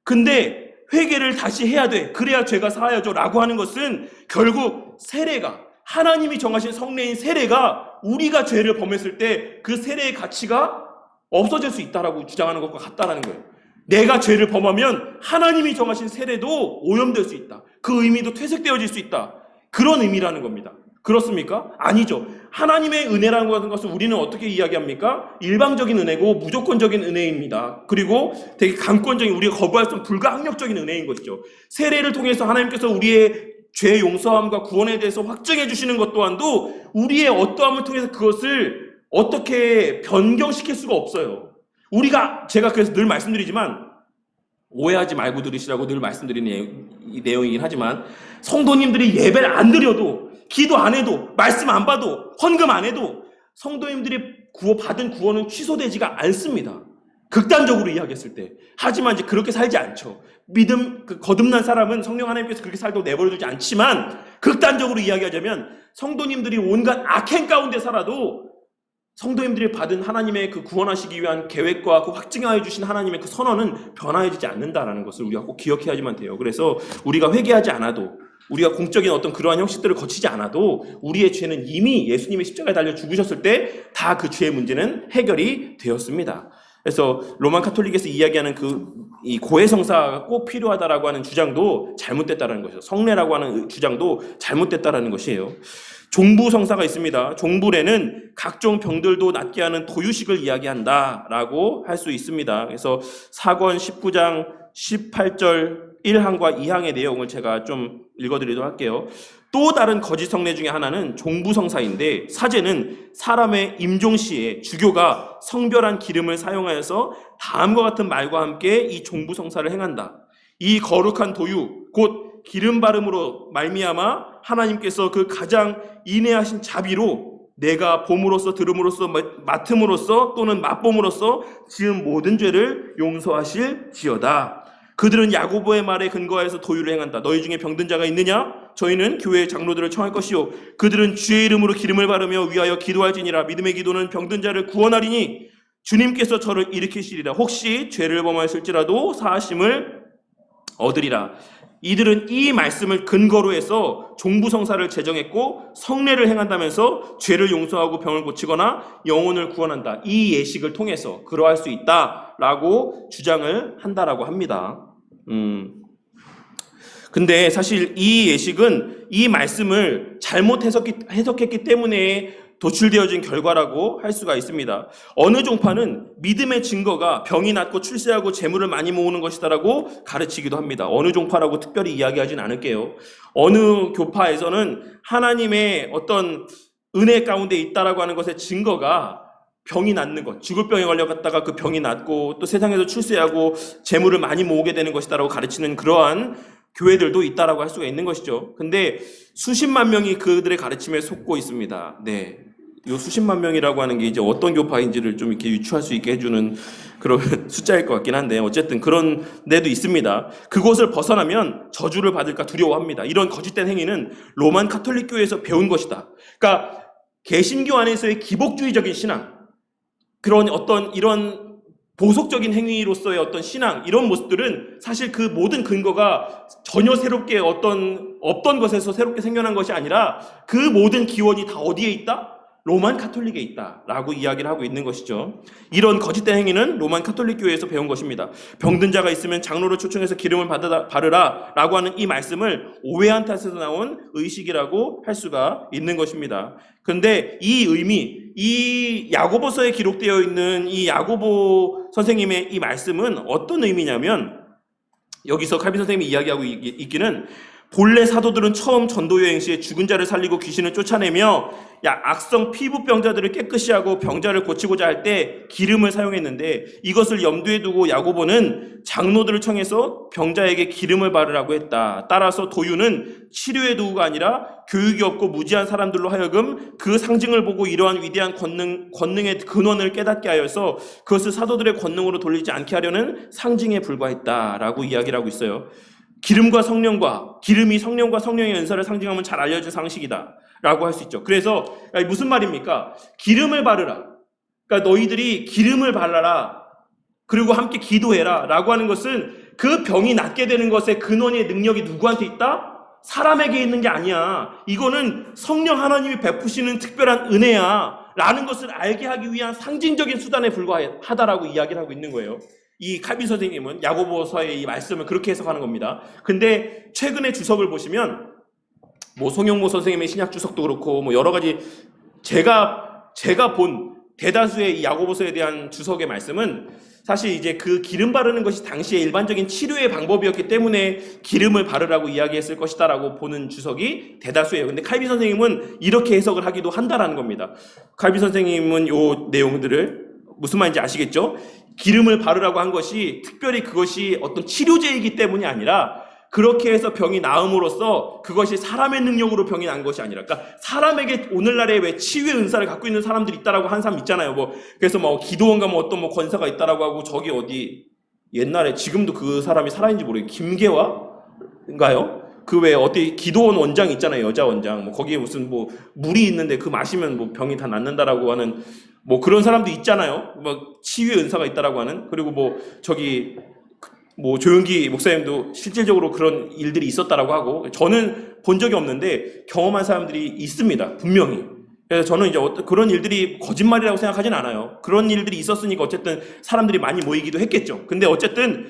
근데 회개를 다시 해야 돼, 그래야 죄가 사하여져 라고 하는 것은 결국 세례가, 하나님이 정하신 성례인 세례가 우리가 죄를 범했을 때 그 세례의 가치가 없어질 수 있다라고 주장하는 것과 같다라는 거예요. 내가 죄를 범하면 하나님이 정하신 세례도 오염될 수 있다. 그 의미도 퇴색되어질 수 있다. 그런 의미라는 겁니다. 그렇습니까? 아니죠. 하나님의 은혜라는 것은 우리는 어떻게 이야기합니까? 일방적인 은혜고 무조건적인 은혜입니다. 그리고 되게 강권적인, 우리가 거부할 수 없는 불가항력적인 은혜인 것이죠. 세례를 통해서 하나님께서 우리의 죄 용서함과 구원에 대해서 확증해 주시는 것 또한도 우리의 어떠함을 통해서 그것을 어떻게 변경시킬 수가 없어요. 제가 그래서 늘 말씀드리지만 오해하지 말고 들으시라고 늘 말씀드리는 이 내용이긴 하지만 성도님들이 예배를 안 드려도, 기도 안 해도, 말씀 안 봐도, 헌금 안 해도 성도님들이 받은 구원은 취소되지가 않습니다. 극단적으로 이야기했을 때. 하지만 이제 그렇게 살지 않죠. 거듭난 사람은 성령 하나님께서 그렇게 살도록 내버려두지 않지만, 극단적으로 이야기하자면 성도님들이 온갖 악행 가운데 살아도 성도님들이 받은 하나님의 그 구원하시기 위한 계획과 그 확증하여 주신 하나님의 그 선언은 변화해지지 않는다라는 것을 우리가 꼭 기억해야지만 돼요. 그래서 우리가 회개하지 않아도, 우리가 공적인 어떤 그러한 형식들을 거치지 않아도 우리의 죄는 이미 예수님이 십자가에 달려 죽으셨을 때 다 그 죄의 문제는 해결이 되었습니다. 그래서 로만 카톨릭에서 이야기하는 이 고해성사가 꼭 필요하다라고 하는 주장도 잘못됐다라는 것이죠. 성례라고 하는 주장도 잘못됐다라는 것이에요. 종부성사가 있습니다. 종불에는 각종 병들도 낫게 하는 도유식을 이야기한다라고 할 수 있습니다. 그래서 사권 19장 18절 1항과 2항의 내용을 제가 좀 읽어드리도록 할게요. 또 다른 거짓 성례 중에 하나는 종부성사인데, 사제는 사람의 임종시에 주교가 성별한 기름을 사용하여서 다음과 같은 말과 함께 이 종부성사를 행한다. 이 거룩한 도유 곧 기름 바름으로 말미암아 하나님께서 그 가장 인애하신 자비로 내가 봄으로써 들음으로써 맡음으로써 또는 맛봄으로써 지은 모든 죄를 용서하실지어다. 그들은 야고보의 말에 근거하여서 도유를 행한다. 너희 중에 병든 자가 있느냐? 저희는 교회의 장로들을 청할 것이요 그들은 주의 이름으로 기름을 바르며 위하여 기도할지니라. 믿음의 기도는 병든 자를 구원하리니 주님께서 저를 일으키시리라. 혹시 죄를 범하였을지라도 사하심을 얻으리라. 이들은 이 말씀을 근거로 해서 종부성사를 제정했고 성례를 행한다면서 죄를 용서하고 병을 고치거나 영혼을 구원한다. 이 예식을 통해서 그러할 수 있다라고 주장을 한다라고 합니다. 근데 사실 이 예식은 이 말씀을 잘못 해석했기 때문에 도출되어진 결과라고 할 수가 있습니다. 어느 종파는 믿음의 증거가 병이 낫고 출세하고 재물을 많이 모으는 것이다라고 가르치기도 합니다. 어느 종파라고 특별히 이야기하진 않을게요. 어느 교파에서는 하나님의 어떤 은혜 가운데 있다라고 하는 것의 증거가 병이 낫는 것, 죽을 병에 걸려갔다가 그 병이 낫고 또 세상에서 출세하고 재물을 많이 모으게 되는 것이다라고 가르치는 그러한 교회들도 있다라고 할 수가 있는 것이죠. 근데 수십만 명이 그들의 가르침에 속고 있습니다. 네. 이 수십만 명이라고 하는 게 이제 어떤 교파인지를 좀 이렇게 유추할 수 있게 해주는 그런 숫자일 것 같긴 한데, 어쨌든 그런 데도 있습니다. 그곳을 벗어나면 저주를 받을까 두려워합니다. 이런 거짓된 행위는 로만 카톨릭 교회에서 배운 것이다. 그러니까 개신교 안에서의 기복주의적인 신앙, 그런 어떤 이런 보속적인 행위로서의 어떤 신앙, 이런 모습들은 사실 그 모든 근거가 전혀 새롭게 없던 것에서 새롭게 생겨난 것이 아니라 그 모든 기원이 다 어디에 있다? 로만 카톨릭에 있다라고 이야기를 하고 있는 것이죠. 이런 거짓된 행위는 로만 카톨릭 교회에서 배운 것입니다. 병든 자가 있으면 장로를 초청해서 기름을 바르라 라고 하는 이 말씀을 오해한 탓에서 나온 의식이라고 할 수가 있는 것입니다. 그런데 이 의미, 이 야고보서에 기록되어 있는 이 야고보 선생님의 이 말씀은 어떤 의미냐면, 여기서 칼빈 선생님이 이야기하고 있기는 본래 사도들은 처음 전도 여행 시에 죽은 자를 살리고 귀신을 쫓아내며 악성 피부병자들을 깨끗이 하고 병자를 고치고자 할 때 기름을 사용했는데, 이것을 염두에 두고 야고보는 장로들을 청해서 병자에게 기름을 바르라고 했다. 따라서 도유는 치료의 도구가 아니라 교육이 없고 무지한 사람들로 하여금 그 상징을 보고 이러한 위대한 권능의 근원을 깨닫게 하여서 그것을 사도들의 권능으로 돌리지 않게 하려는 상징에 불과했다라고 이야기를 하고 있어요. 기름이 성령과 성령의 은사를 상징하면 잘 알려진 상식이다 라고 할 수 있죠. 그래서 무슨 말입니까? 기름을 바르라, 그러니까 너희들이 기름을 발라라, 그리고 함께 기도해라 라고 하는 것은 그 병이 낫게 되는 것의 근원의 능력이 누구한테 있다? 사람에게 있는 게 아니야. 이거는 성령 하나님이 베푸시는 특별한 은혜야 라는 것을 알게 하기 위한 상징적인 수단에 불과하다라고 이야기를 하고 있는 거예요. 이 칼빈 선생님은 야고보서의 이 말씀을 그렇게 해석하는 겁니다. 근데 최근에 주석을 보시면 송영모 선생님의 신약 주석도 그렇고 여러 가지 제가 본 대다수의 이 야고보서에 대한 주석의 말씀은 사실 이제 그 기름 바르는 것이 당시의 일반적인 치료의 방법이었기 때문에 기름을 바르라고 이야기했을 것이다라고 보는 주석이 대다수예요. 근데 칼빈 선생님은 이렇게 해석을 하기도 한다라는 겁니다. 칼빈 선생님은 요 내용들을 무슨 말인지 아시겠죠? 기름을 바르라고 한 것이 특별히 그것이 어떤 치료제이기 때문이 아니라, 그렇게 해서 병이 나음으로써 그것이 사람의 능력으로 병이 난 것이 아니라, 그러니까 사람에게 오늘날에 왜 치유의 은사를 갖고 있는 사람들이 있다라고 하는 사람 있잖아요. 그래서 기도원가 어떤 권사가 있다라고 하고 저기 어디 옛날에 지금도 그 사람이 살아있는지 모르겠어요. 김계화인가요? 그 외에 어디 기도원 원장 있잖아요. 여자 원장. 뭐 거기에 무슨 뭐 물이 있는데 그 마시면 뭐 병이 다 낫는다라고 하는 뭐 그런 사람도 있잖아요. 뭐 치유의 은사가 있다라고 하는. 그리고 뭐 저기 뭐 조용기 목사님도 실질적으로 그런 일들이 있었다라고 하고, 저는 본 적이 없는데 경험한 사람들이 있습니다. 분명히. 그래서 저는 이제 그런 일들이 거짓말이라고 생각하진 않아요. 그런 일들이 있었으니까 어쨌든 사람들이 많이 모이기도 했겠죠. 근데 어쨌든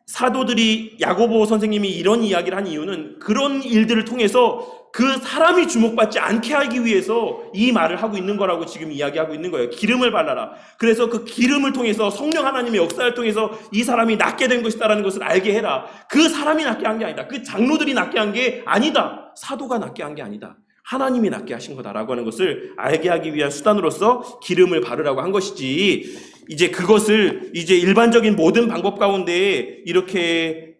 사도들이, 야고보 선생님이 이런 이야기를 한 이유는 그런 일들을 통해서 그 사람이 주목받지 않게 하기 위해서 이 말을 하고 있는 거라고 지금 이야기하고 있는 거예요. 기름을 발라라. 그래서 그 기름을 통해서 성령 하나님의 역사를 통해서 이 사람이 낫게 된 것이다라는 것을 알게 해라. 그 사람이 낫게 한 게 아니다. 그 장로들이 낫게 한 게 아니다. 사도가 낫게 한 게 아니다. 하나님이 낫게 하신 거다라고 하는 것을 알게 하기 위한 수단으로서 기름을 바르라고 한 것이지, 이제 그것을 이제 일반적인 모든 방법 가운데 이렇게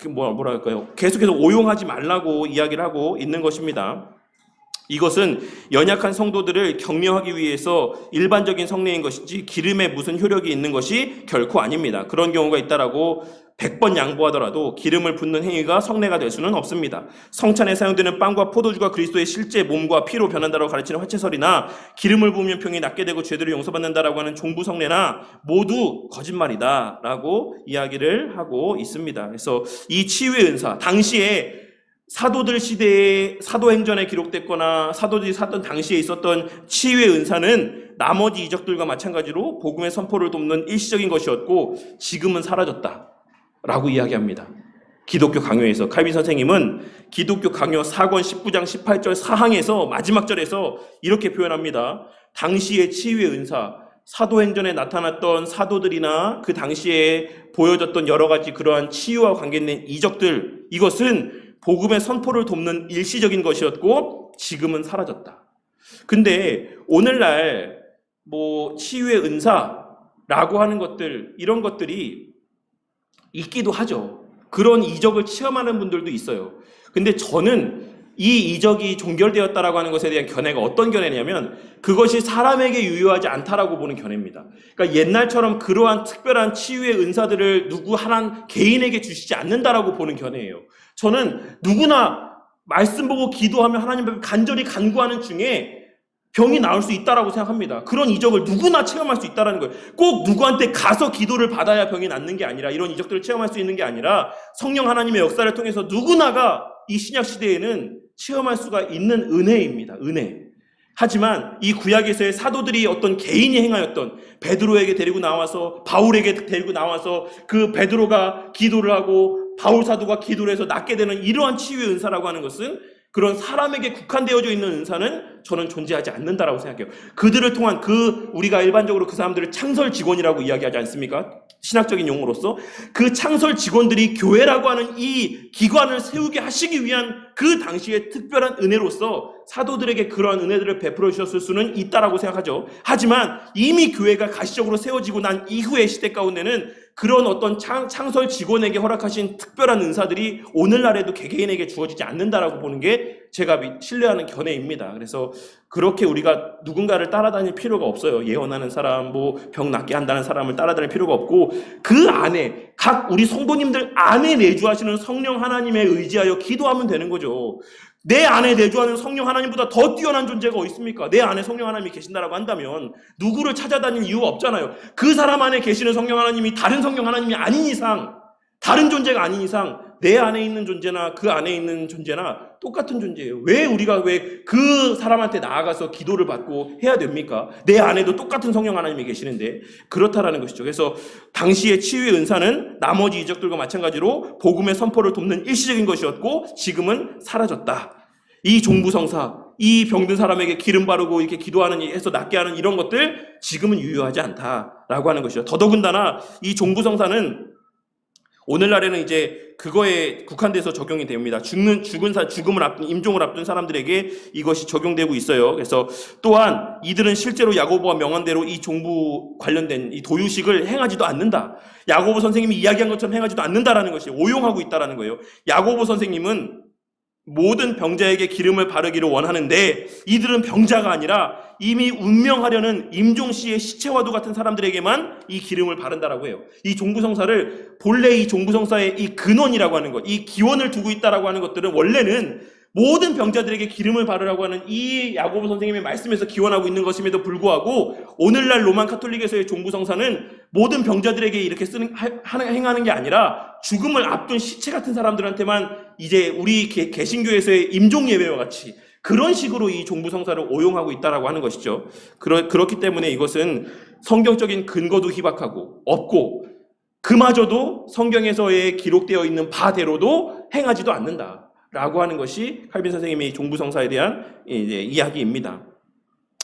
뭐랄까요? 계속해서 오용하지 말라고 이야기를 하고 있는 것입니다. 이것은 연약한 성도들을 격려하기 위해서 일반적인 성례인 것이지 기름에 무슨 효력이 있는 것이 결코 아닙니다. 그런 경우가 있다라고 100번 양보하더라도 기름을 붓는 행위가 성례가 될 수는 없습니다. 성찬에 사용되는 빵과 포도주가 그리스도의 실제 몸과 피로 변한다라고 가르치는 화채설이나 기름을 부으면 병이 낫게 되고 죄들을 용서받는다라고 하는 종부 성례나 모두 거짓말이다라고 이야기를 하고 있습니다. 그래서 이 치유의 은사, 당시에 사도들 시대에 사도행전에 기록됐거나 사도들이 살던 당시에 있었던 치유의 은사는 나머지 이적들과 마찬가지로 복음의 선포를 돕는 일시적인 것이었고 지금은 사라졌다라고 이야기합니다. 기독교 강요에서 칼빈 선생님은 기독교 강요 4권 19장 18절 사항에서 마지막 절에서 이렇게 표현합니다. 당시의 치유의 은사, 사도행전에 나타났던 사도들이나 그 당시에 보여졌던 여러 가지 그러한 치유와 관계된 이적들, 이것은 복음의 선포를 돕는 일시적인 것이었고 지금은 사라졌다. 근데 오늘날 뭐 치유의 은사라고 하는 것들, 이런 것들이 있기도 하죠. 그런 이적을 체험하는 분들도 있어요. 근데 저는 이 이적이 종결되었다라고 하는 것에 대한 견해가 어떤 견해냐면 그것이 사람에게 유효하지 않다라고 보는 견해입니다. 그러니까 옛날처럼 그러한 특별한 치유의 은사들을 누구 하나 개인에게 주시지 않는다라고 보는 견해예요. 저는 누구나 말씀 보고 기도하며 하나님 앞에 간절히 간구하는 중에 병이 나을 수 있다라고 생각합니다. 그런 이적을 누구나 체험할 수 있다라는 거예요. 꼭 누구한테 가서 기도를 받아야 병이 낫는 게 아니라, 이런 이적들을 체험할 수 있는 게 아니라 성령 하나님의 역사를 통해서 누구나가 이 신약 시대에는 체험할 수가 있는 은혜입니다. 은혜. 하지만 이 구약에서의 사도들이 어떤 개인이 행하였던, 베드로에게 데리고 나와서 바울에게 데리고 나와서 그 베드로가 기도를 하고 바울 사도가 기도를 해서 낫게 되는 이러한 치유의 은사라고 하는 것은, 그런 사람에게 국한되어져 있는 은사는 저는 존재하지 않는다라고 생각해요. 그들을 통한 우리가 일반적으로 그 사람들을 창설 직원이라고 이야기하지 않습니까? 신학적인 용어로서 그 창설 직원들이 교회라고 하는 이 기관을 세우게 하시기 위한 그 당시의 특별한 은혜로서 사도들에게 그러한 은혜들을 베풀어 주셨을 수는 있다라고 생각하죠. 하지만 이미 교회가 가시적으로 세워지고 난 이후의 시대 가운데는 그런 어떤 창설 직원에게 허락하신 특별한 은사들이 오늘날에도 개개인에게 주어지지 않는다라고 보는 게 제가 신뢰하는 견해입니다. 그래서 그렇게 우리가 누군가를 따라다닐 필요가 없어요. 예언하는 사람, 뭐 병 낫게 한다는 사람을 따라다닐 필요가 없고, 그 안에 각 우리 성도님들 안에 내주하시는 성령 하나님에 의지하여 기도하면 되는 거죠. 내 안에 내주하는 성령 하나님보다 더 뛰어난 존재가 어디 있습니까? 내 안에 성령 하나님이 계신다라고 한다면 누구를 찾아다닐 이유가 없잖아요. 그 사람 안에 계시는 성령 하나님이 다른 성령 하나님이 아닌 이상, 다른 존재가 아닌 이상 내 안에 있는 존재나 그 안에 있는 존재나 똑같은 존재예요. 왜 우리가 그 사람한테 나아가서 기도를 받고 해야 됩니까? 내 안에도 똑같은 성령 하나님이 계시는데. 그렇다라는 것이죠. 그래서 당시의 치유의 은사는 나머지 이적들과 마찬가지로 복음의 선포를 돕는 일시적인 것이었고 지금은 사라졌다. 이 종부성사, 이 병든 사람에게 기름 바르고 이렇게 기도하는, 해서 낫게 하는 이런 것들 지금은 유효하지 않다라고 하는 것이죠. 더더군다나 이 종부성사는 오늘날에는 이제 그거에 국한돼서 적용이 됩니다. 죽음을 앞둔, 임종을 앞둔 사람들에게 이것이 적용되고 있어요. 그래서 또한 이들은 실제로 야고보가 명언대로 이 종부 관련된 이 도유식을 행하지도 않는다. 야고보 선생님이 이야기한 것처럼 행하지도 않는다라는 것이 오용하고 있다라는 거예요. 야고보 선생님은 모든 병자에게 기름을 바르기를 원하는데 이들은 병자가 아니라 이미 운명하려는 임종씨의 시체와도 같은 사람들에게만 이 기름을 바른다라고 해요. 이 종부성사를 본래 이 종부성사의 이 근원이라고 하는 것, 이 기원을 두고 있다라고 하는 것들은 원래는 모든 병자들에게 기름을 바르라고 하는 이 야고보 선생님의 말씀에서 기원하고 있는 것임에도 불구하고 오늘날 로만 카톨릭에서의 종부성사는 모든 병자들에게 이렇게 행하는 게 아니라 죽음을 앞둔 시체 같은 사람들한테만 이제 우리 개신교에서의 임종 예배와 같이 그런 식으로 이 종부성사를 오용하고 있다라고 하는 것이죠. 그렇기 때문에 이것은 성경적인 근거도 희박하고 없고 그마저도 성경에서의 기록되어 있는 바대로도 행하지도 않는다. 라고 하는 것이 칼빈 선생님의 종부성사에 대한 이제 이야기입니다.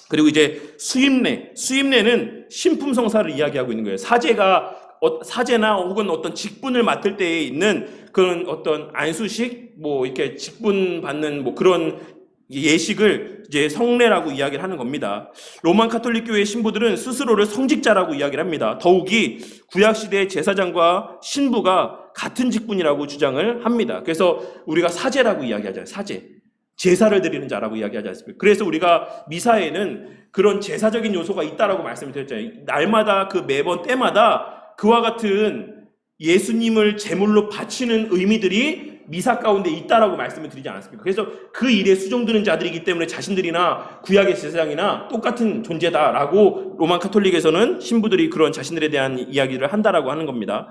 그리고 이제 수임례는 신품성사를 이야기하고 있는 거예요. 사제나 혹은 어떤 직분을 맡을 때에 있는 그런 어떤 안수식, 뭐 이렇게 직분 받는 뭐 그런 예식을 이제 성례라고 이야기를 하는 겁니다. 로만 카톨릭 교회 신부들은 스스로를 성직자라고 이야기를 합니다. 더욱이 구약시대의 제사장과 신부가 같은 직분이라고 주장을 합니다. 그래서 우리가 사제라고 이야기하잖아요. 사제. 제사를 드리는 자라고 이야기하지 않습니까? 그래서 우리가 미사에는 그런 제사적인 요소가 있다라고 말씀을 드렸잖아요. 날마다 매번 때마다 그와 같은 예수님을 제물로 바치는 의미들이 미사 가운데 있다라고 말씀을 드리지 않았습니까? 그래서 그 일에 수종드는 자들이기 때문에 자신들이나 구약의 제사장이나 똑같은 존재다라고 로만 카톨릭에서는 신부들이 그런 자신들에 대한 이야기를 한다라고 하는 겁니다.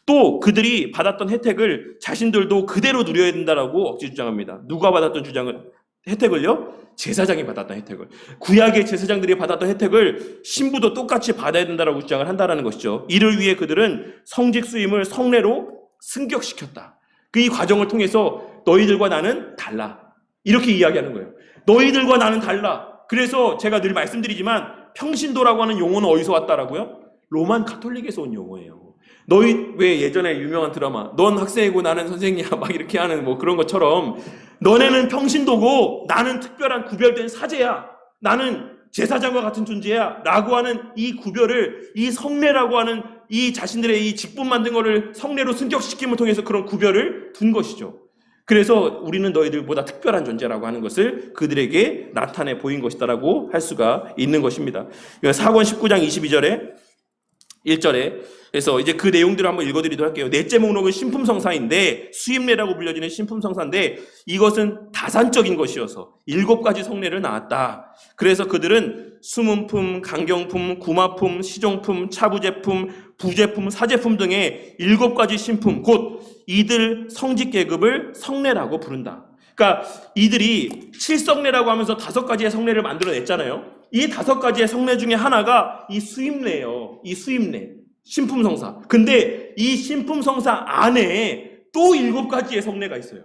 또 그들이 받았던 혜택을 자신들도 그대로 누려야 된다라고 억지 주장합니다. 누가 받았던 혜택을요? 제사장이 받았던 혜택을. 구약의 제사장들이 받았던 혜택을 신부도 똑같이 받아야 된다라고 주장을 한다라는 것이죠. 이를 위해 그들은 성직 수임을 성례로 승격시켰다. 이 과정을 통해서 너희들과 나는 달라. 이렇게 이야기하는 거예요. 너희들과 나는 달라. 그래서 제가 늘 말씀드리지만 평신도라고 하는 용어는 어디서 왔다라고요? 로만 카톨릭에서 온 용어예요. 너희 왜 예전에 유명한 드라마 넌 학생이고 나는 선생이야 막 이렇게 하는 뭐 그런 것처럼 너네는 평신도고 나는 특별한 구별된 사제야. 나는 제사장과 같은 존재야 라고 하는 이 구별을 이 성례라고 하는 이 자신들의 이 직분 만든 거를 성례로 승격시킴을 통해서 그런 구별을 둔 것이죠. 그래서 우리는 너희들보다 특별한 존재라고 하는 것을 그들에게 나타내 보인 것이다라고 할 수가 있는 것입니다. 사권 19장 22절에 1절에 그래서 이제 그 내용들을 한번 읽어드리도록 할게요. 넷째 목록은 신품성사인데 수임례라고 불려지는 신품성사인데 이것은 다산적인 것이어서 7가지 성례를 낳았다. 그래서 그들은 수문품, 강경품, 구마품, 시종품, 차부제품, 부제품, 사제품 등의 7가지 신품 곧 이들 성직 계급을 성례라고 부른다. 그러니까 이들이 7성례라고 하면서 5가지의 성례를 만들어냈잖아요. 이 5가지의 성례 중에 하나가 이 수임례예요. 이 수임례. 신품성사. 근데 이 신품성사 안에 또 7가지의 성례가 있어요.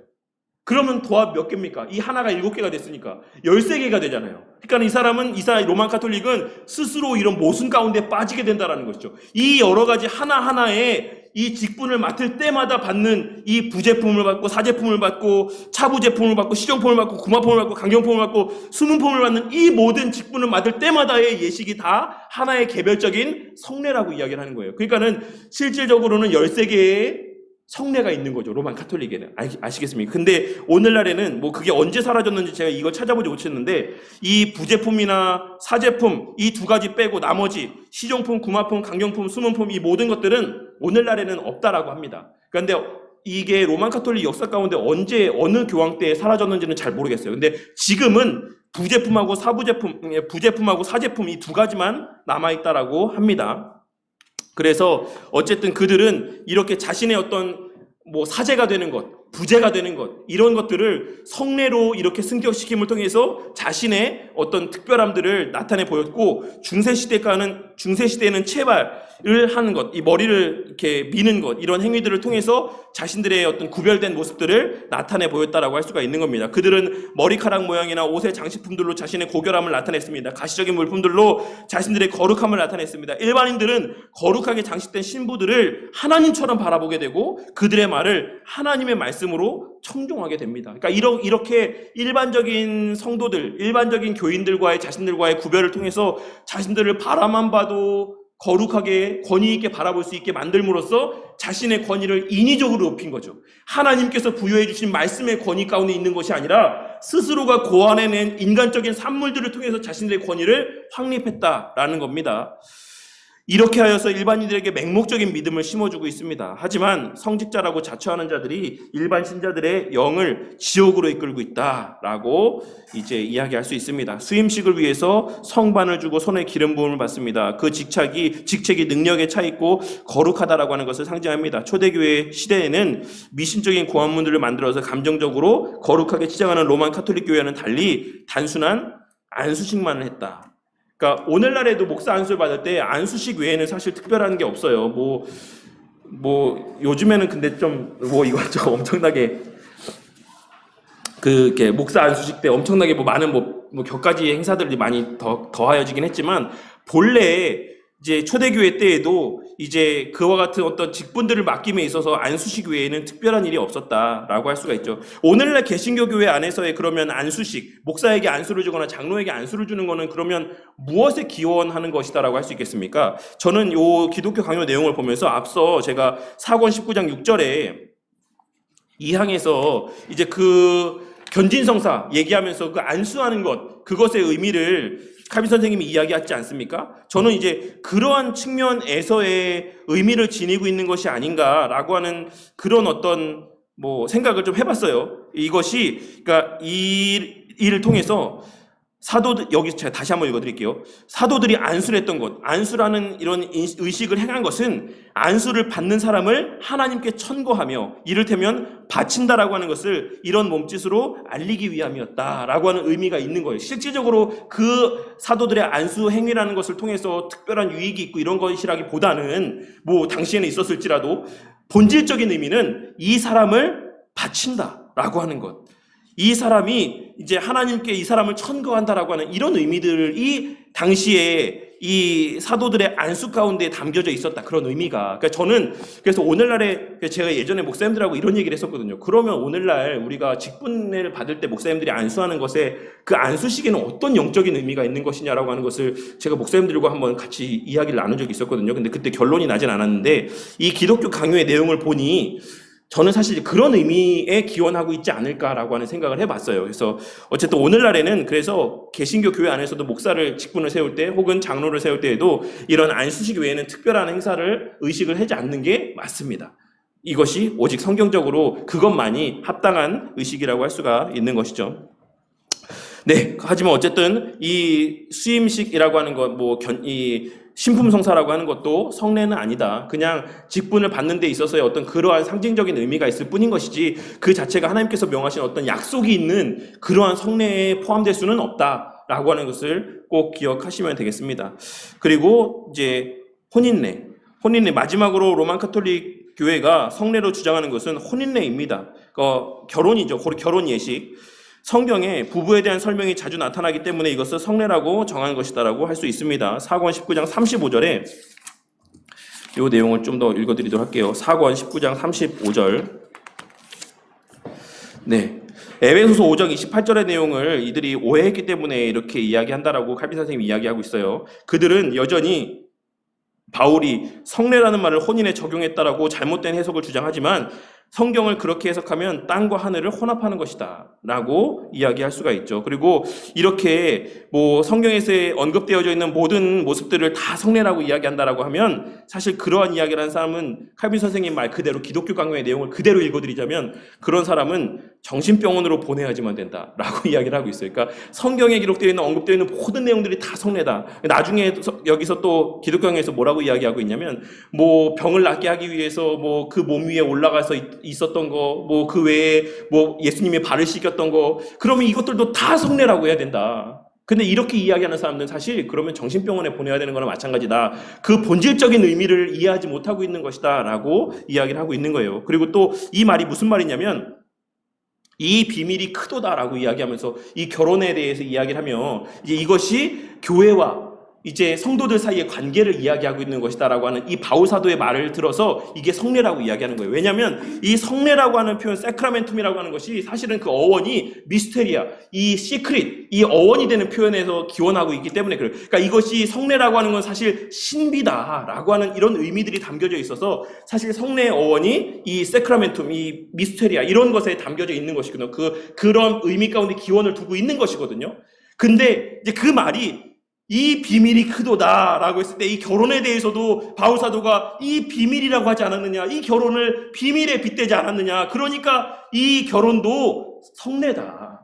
그러면 도합 몇 개입니까? 이 하나가 7개가 됐으니까 13개가 되잖아요. 그러니까 이 로만 카톨릭은 스스로 이런 모순 가운데 빠지게 된다는 것이죠. 이 여러 가지 하나하나의 이 직분을 맡을 때마다 받는 이 부제품을 받고 사제품을 받고 차부제품을 받고 시정품을 받고 구마품을 받고 강경품을 받고 수문품을 받는 이 모든 직분을 맡을 때마다의 예식이 다 하나의 개별적인 성례라고 이야기를 하는 거예요. 그러니까는 실질적으로는 13개의 성례가 있는 거죠. 로만 카톨릭에는. 아시겠습니까? 근데 오늘날에는 뭐 그게 언제 사라졌는지 제가 이거 찾아보지 못했는데 이 부제품이나 사제품 이 2가지 빼고 나머지 시종품, 구마품, 강경품, 수문품 이 모든 것들은 오늘날에는 없다라고 합니다. 그런데 이게 로만 카톨릭 역사 가운데 언제 어느 교황 때 사라졌는지는 잘 모르겠어요. 근데 지금은 부제품하고 부제품하고 사제품 이 2가지만 남아있다라고 합니다. 그래서 어쨌든 그들은 이렇게 자신의 어떤 뭐 사제가 되는 것, 부제가 되는 것 이런 것들을 성례로 이렇게 승격시킴을 통해서 자신의 어떤 특별함들을 나타내 보였고 중세시대에는 체발을 하는 것, 이 머리를 이렇게 미는 것 이런 행위들을 통해서 자신들의 어떤 구별된 모습들을 나타내 보였다라고 할 수가 있는 겁니다. 그들은 머리카락 모양이나 옷의 장식품들로 자신의 고결함을 나타냈습니다. 가시적인 물품들로 자신들의 거룩함을 나타냈습니다. 일반인들은 거룩하게 장식된 신부들을 하나님처럼 바라보게 되고 그들의 말을 하나님의 말씀으로 청종하게 됩니다. 그러니까 이렇게 일반적인 성도들, 일반적인 교인들과의 자신들과의 구별을 통해서 자신들을 바라만 봐도 거룩하게 권위 있게 바라볼 수 있게 만들므로써 자신의 권위를 인위적으로 높인 거죠. 하나님께서 부여해 주신 말씀의 권위 가운데 있는 것이 아니라 스스로가 고안해낸 인간적인 산물들을 통해서 자신들의 권위를 확립했다라는 겁니다. 이렇게 하여서 일반인들에게 맹목적인 믿음을 심어주고 있습니다. 하지만 성직자라고 자처하는 자들이 일반 신자들의 영을 지옥으로 이끌고 있다라고 이제 이야기할 수 있습니다. 수임식을 위해서 성반을 주고 손에 기름 부음을 받습니다. 그 직책이 능력에 차 있고 거룩하다라고 하는 것을 상징합니다. 초대교회 시대에는 미신적인 고안문들을 만들어서 감정적으로 거룩하게 치장하는 로만 카톨릭 교회와는 달리 단순한 안수식만을 했다. 그러니까 오늘날에도 목사 안수를 받을 때 안수식 외에는 사실 특별한 게 없어요. 요즘에는 근데 좀 이것저것 엄청나게 이렇게 목사 안수식 때 엄청나게 많은 격가지 행사들이 많이 더하여지긴 했지만 본래 이제 초대교회 때에도 이제 그와 같은 어떤 직분들을 맡김에 있어서 안수식 외에는 특별한 일이 없었다라고 할 수가 있죠. 오늘날 개신교 교회 안에서의 그러면 안수식, 목사에게 안수를 주거나 장로에게 안수를 주는 거는 그러면 무엇에 기원하는 것이다라고 할 수 있겠습니까? 저는 요 기독교 강요 내용을 보면서 앞서 제가 사권 19장 6절에 2항에서 이제 그 견진성사 얘기하면서 그 안수하는 것, 그것의 의미를 칼빈 선생님이 이야기하지 않습니까? 저는 이제 그러한 측면에서의 의미를 지니고 있는 것이 아닌가라고 하는 그런 어떤 생각을 좀 해봤어요. 이것이 그러니까 이 일을 통해서 사도들, 여기 제가 다시 한번 읽어드릴게요. 사도들이 안수를 했던 것, 안수라는 이런 의식을 행한 것은 안수를 받는 사람을 하나님께 천거하며 이를테면 바친다라고 하는 것을 이런 몸짓으로 알리기 위함이었다라고 하는 의미가 있는 거예요. 실질적으로 그 사도들의 안수 행위라는 것을 통해서 특별한 유익이 있고 이런 것이라기보다는 당시에는 있었을지라도 본질적인 의미는 이 사람을 바친다라고 하는 것. 이 사람이 이제 하나님께 이 사람을 천거한다라고 하는 이런 의미들이 당시에 이 사도들의 안수 가운데 담겨져 있었다. 그런 의미가. 그러니까 저는 그래서 오늘날에 제가 예전에 목사님들하고 이런 얘기를 했었거든요. 그러면 오늘날 우리가 직분을 받을 때 목사님들이 안수하는 것에 그 안수식에는 어떤 영적인 의미가 있는 것이냐라고 하는 것을 제가 목사님들과 한번 같이 이야기를 나눈 적이 있었거든요. 근데 그때 결론이 나진 않았는데 이 기독교 강요의 내용을 보니 저는 사실 그런 의미에 기원하고 있지 않을까라고 하는 생각을 해봤어요. 그래서 어쨌든 오늘날에는 그래서 개신교 교회 안에서도 목사를 직분을 세울 때 혹은 장로를 세울 때에도 이런 안수식 외에는 특별한 행사를 의식을 하지 않는 게 맞습니다. 이것이 오직 성경적으로 그것만이 합당한 의식이라고 할 수가 있는 것이죠. 네, 하지만 어쨌든 이 수임식이라고 하는 것, 이 신품성사라고 하는 것도 성례는 아니다. 그냥 직분을 받는 데 있어서의 어떤 그러한 상징적인 의미가 있을 뿐인 것이지 그 자체가 하나님께서 명하신 어떤 약속이 있는 그러한 성례에 포함될 수는 없다라고 하는 것을 꼭 기억하시면 되겠습니다. 그리고 이제 혼인례 마지막으로 로만 카톨릭 교회가 성례로 주장하는 것은 혼인례입니다. 결혼이죠. 결혼 예식. 성경에 부부에 대한 설명이 자주 나타나기 때문에 이것을 성례라고 정한 것이다라고 할 수 있습니다. 사권 19장 35절에 이 내용을 좀 더 읽어드리도록 할게요. 사권 19장 35절. 네. 에베소서 5장 28절의 내용을 이들이 오해했기 때문에 이렇게 이야기한다라고 칼빈 선생님이 이야기하고 있어요. 그들은 여전히 바울이 성례라는 말을 혼인에 적용했다라고 잘못된 해석을 주장하지만 성경을 그렇게 해석하면 땅과 하늘을 혼합하는 것이다 라고 이야기할 수가 있죠. 그리고 이렇게 성경에서 언급되어져 있는 모든 모습들을 다 성례라고 이야기한다라고 하면 사실 그러한 이야기를 하는 사람은 칼빈 선생님 말 그대로 기독교 강요의 내용을 그대로 읽어드리자면 그런 사람은 정신병원으로 보내야지만 된다라고 이야기를 하고 있어요. 그러니까 성경에 기록되어 있는 언급되어 있는 모든 내용들이 다 성례다. 나중에 여기서 또 기독교 강요에서 뭐라고 이야기하고 있냐면 병을 낫게 하기 위해서 그 몸 위에 올라가서 있었던 거, 그 외에 예수님이 발을 씻겼던 거, 그러면 이것들도 다 성례라고 해야 된다. 근데 이렇게 이야기하는 사람들은 사실 그러면 정신병원에 보내야 되는 거나 마찬가지다. 그 본질적인 의미를 이해하지 못하고 있는 것이다 라고 이야기를 하고 있는 거예요. 그리고 또 이 말이 무슨 말이냐면 이 비밀이 크도다라고 이야기하면서 이 결혼에 대해서 이야기를 하며 이제 이것이 교회와 이제 성도들 사이의 관계를 이야기하고 있는 것이다라고 하는 이 바울 사도의 말을 들어서 이게 성례라고 이야기하는 거예요. 왜냐하면 이 성례라고 하는 표현, 세크라멘툼이라고 하는 것이 사실은 그 어원이 미스테리아, 이 시크릿, 이 어원이 되는 표현에서 기원하고 있기 때문에 그래요. 그러니까 이것이 성례라고 하는 건 사실 신비다라고 하는 이런 의미들이 담겨져 있어서 사실 성례의 어원이 이 세크라멘툼, 이 미스테리아 이런 것에 담겨져 있는 것이거든요. 그런 의미 가운데 기원을 두고 있는 것이거든요. 근데 이제 그 말이 이 비밀이 크도다라고 했을 때 이 결혼에 대해서도 바울 사도가 이 비밀이라고 하지 않았느냐, 이 결혼을 비밀에 빗대지 않았느냐, 그러니까 이 결혼도 성례다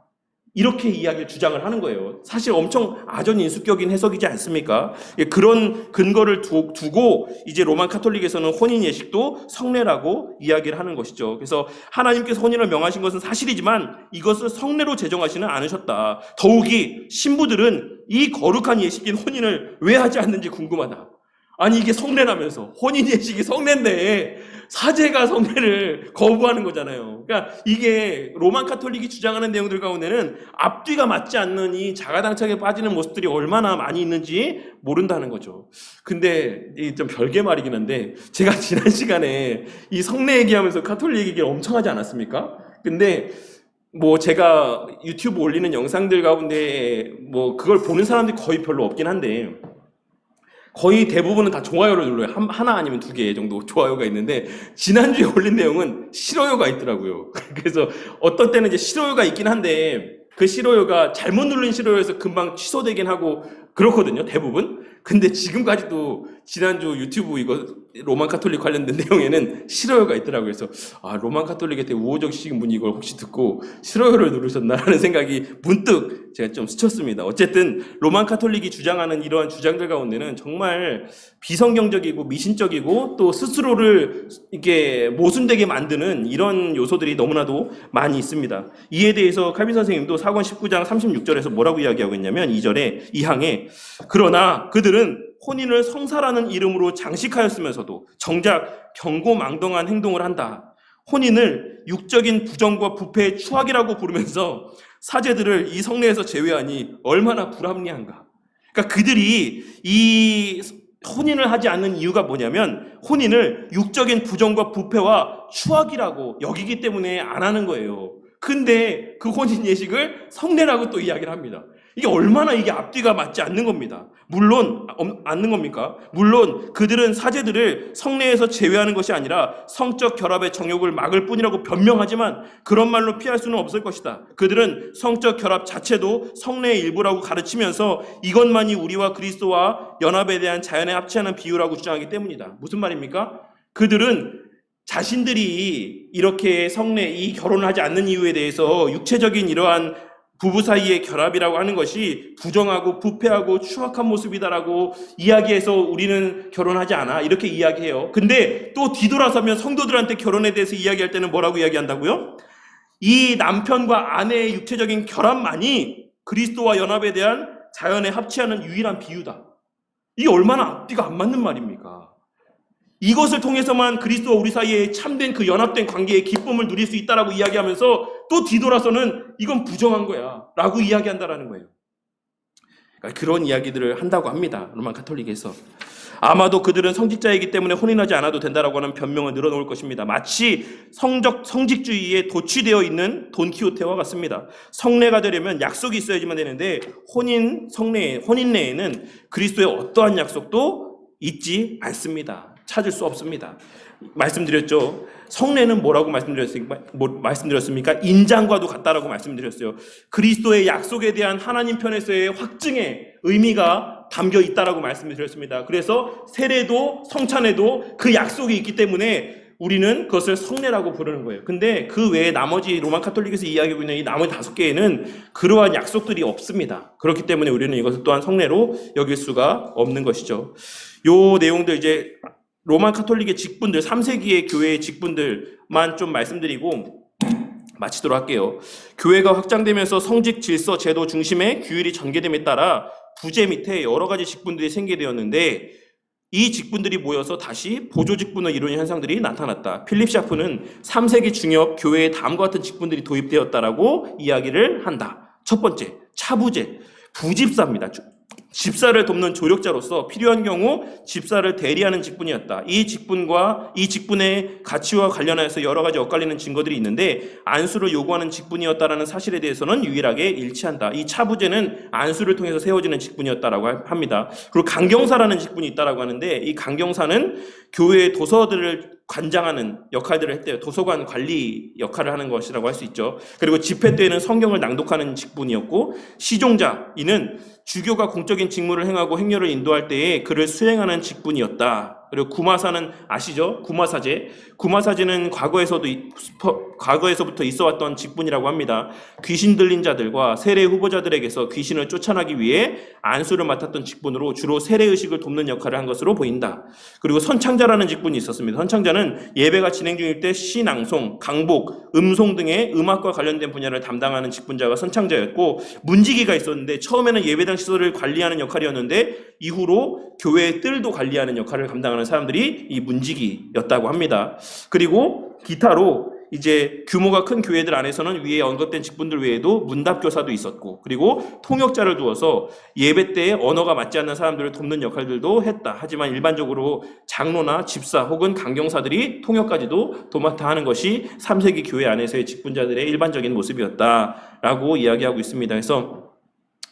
이렇게 이야기를 주장을 하는 거예요. 사실 엄청 아전인수격인 해석이지 않습니까? 그런 근거를 두고 이제 로만 카톨릭에서는 혼인 예식도 성례라고 이야기를 하는 것이죠. 그래서 하나님께서 혼인을 명하신 것은 사실이지만 이것을 성례로 제정하지는 않으셨다. 더욱이 신부들은 이 거룩한 예식인 혼인을 왜 하지 않는지 궁금하다. 아니 이게 성례라면서 혼인 예식이 성례인데 사제가 성례를 거부하는 거잖아요. 그러니까 이게 로만 카톨릭이 주장하는 내용들 가운데는 앞뒤가 맞지 않는 이 자가당착에 빠지는 모습들이 얼마나 많이 있는지 모른다는 거죠. 근데 이 좀 별개 말이긴 한데 제가 지난 시간에 이 성례 얘기하면서 카톨릭 얘기를 엄청 하지 않았습니까? 근데 뭐 제가 유튜브 올리는 영상들 가운데 뭐 그걸 보는 사람들이 거의 별로 없긴 한데 거의 대부분은 다 좋아요를 눌러요. 하나 아니면 2개 정도 좋아요가 있는데 지난주에 올린 내용은 싫어요가 있더라고요. 그래서 어떤 때는 이제 싫어요가 있긴 한데 그 싫어요가 잘못 누른 싫어요에서 금방 취소되긴 하고 그렇거든요. 대부분. 근데 지금까지도 지난주 유튜브 이거 로만 카톨릭 관련된 내용에는 싫어요가 있더라고요. 그래서 로만 카톨릭에 대해 우호적이신 분이 이걸 혹시 듣고 싫어요를 누르셨나라는 생각이 문득 제가 좀 스쳤습니다. 어쨌든 로만 카톨릭이 주장하는 이러한 주장들 가운데는 정말 비성경적이고 미신적이고 또 스스로를 이렇게 모순되게 만드는 이런 요소들이 너무나도 많이 있습니다. 이에 대해서 칼빈 선생님도 사권 19장 36절에서 뭐라고 이야기하고 있냐면 2절에 2항에 그러나 그들은 혼인을 성사라는 이름으로 장식하였으면서도 정작 경고망동한 행동을 한다. 혼인을 육적인 부정과 부패의 추악이라고 부르면서 사제들을 이 성례에서 제외하니 얼마나 불합리한가. 그러니까 그들이 이 혼인을 하지 않는 이유가 뭐냐면 혼인을 육적인 부정과 부패와 추악이라고 여기기 때문에 안 하는 거예요. 근데 그 혼인 예식을 성례라고 또 이야기를 합니다. 이게 얼마나 이게 앞뒤가 맞지 않는 겁니다. 물론 않는 겁니까? 물론 그들은 사제들을 성례에서 제외하는 것이 아니라 성적 결합의 정욕을 막을 뿐이라고 변명하지만 그런 말로 피할 수는 없을 것이다. 그들은 성적 결합 자체도 성례의 일부라고 가르치면서 이것만이 우리와 그리스도와 연합에 대한 자연에 합치하는 비유라고 주장하기 때문이다. 무슨 말입니까? 그들은 자신들이 이렇게 성례, 이 결혼을 하지 않는 이유에 대해서 육체적인 이러한 부부 사이의 결합이라고 하는 것이 부정하고 부패하고 추악한 모습이다라고 이야기해서 우리는 결혼하지 않아 이렇게 이야기해요. 근데 또 뒤돌아서면 성도들한테 결혼에 대해서 이야기할 때는 뭐라고 이야기한다고요? 이 남편과 아내의 육체적인 결합만이 그리스도와 연합에 대한 자연에 합치하는 유일한 비유다. 이게 얼마나 앞뒤가 안 맞는 말입니까? 이것을 통해서만 그리스도와 우리 사이에 참된 그 연합된 관계의 기쁨을 누릴 수 있다라고 이야기하면서 또 뒤돌아서는 이건 부정한 거야 라고 이야기한다라는 거예요. 그러니까 그런 이야기들을 한다고 합니다. 로만 카톨릭에서. 아마도 그들은 성직자이기 때문에 혼인하지 않아도 된다라고 하는 변명을 늘어놓을 것입니다. 마치 성직주의에 도취되어 있는 돈키호테와 같습니다. 성례가 되려면 약속이 있어야지만 되는데 혼인례에는 그리스도의 어떠한 약속도 있지 않습니다. 찾을 수 없습니다. 말씀드렸죠. 성례는 뭐라고 말씀드렸습니까? 인장과도 같다라고 말씀드렸어요. 그리스도의 약속에 대한 하나님 편에서의 확증의 의미가 담겨 있다라고 말씀드렸습니다. 그래서 세례도 성찬에도 그 약속이 있기 때문에 우리는 그것을 성례라고 부르는 거예요. 근데 그 외에 나머지 로만 카톨릭에서 이야기하고 있는 이 나머지 5개에는 그러한 약속들이 없습니다. 그렇기 때문에 우리는 이것을 또한 성례로 여길 수가 없는 것이죠. 요 내용들 이제 로만 카톨릭의 직분들, 3세기의 교회의 직분들만 좀 말씀드리고 마치도록 할게요. 교회가 확장되면서 성직, 질서, 제도 중심의 규율이 전개됨에 따라 부제 밑에 여러 가지 직분들이 생기게 되었는데 이 직분들이 모여서 다시 보조 직분을 이루는 현상들이 나타났다. 필립 샤프는 3세기 중엽 교회에 다음과 같은 직분들이 도입되었다라고 이야기를 한다. 첫 번째, 차부제, 부집사입니다. 집사를 돕는 조력자로서 필요한 경우 집사를 대리하는 직분이었다. 이 직분과 이 직분의 가치와 관련해서 여러 가지 엇갈리는 증거들이 있는데 안수를 요구하는 직분이었다라는 사실에 대해서는 유일하게 일치한다. 이 차부제는 안수를 통해서 세워지는 직분이었다라고 합니다. 그리고 강경사라는 직분이 있다라고 하는데 이 강경사는 교회의 도서들을 관장하는 역할들을 했대요. 도서관 관리 역할을 하는 것이라고 할 수 있죠. 그리고 집회 때에는 성경을 낭독하는 직분이었고, 시종자, 이는 주교가 공적인 직무를 행하고 행렬을 인도할 때에 그를 수행하는 직분이었다. 그리고 구마사는 아시죠? 구마사제. 구마사제는 과거에서부터 있어왔던 직분이라고 합니다. 귀신 들린 자들과 세례 후보자들에게서 귀신을 쫓아내기 위해 안수를 맡았던 직분으로 주로 세례의식을 돕는 역할을 한 것으로 보인다. 그리고 선창자라는 직분이 있었습니다. 선창자는 예배가 진행 중일 때 시낭송, 강복, 음송 등의 음악과 관련된 분야를 담당하는 직분자가 선창자였고, 문지기가 있었는데 처음에는 예배당 시설을 관리하는 역할이었는데 이후로 교회의 뜰도 관리하는 역할을 감당하는 사람들이 이 문지기였다고 합니다. 그리고 기타로 이제 규모가 큰 교회들 안에서는 위에 언급된 직분들 외에도 문답교사도 있었고, 그리고 통역자를 두어서 예배 때에 언어가 맞지 않는 사람들을 돕는 역할들도 했다. 하지만 일반적으로 장로나 집사 혹은 강경사들이 통역까지도 도맡아 하는 것이 3세기 교회 안에서의 직분자들의 일반적인 모습이었다라고 이야기하고 있습니다. 그래서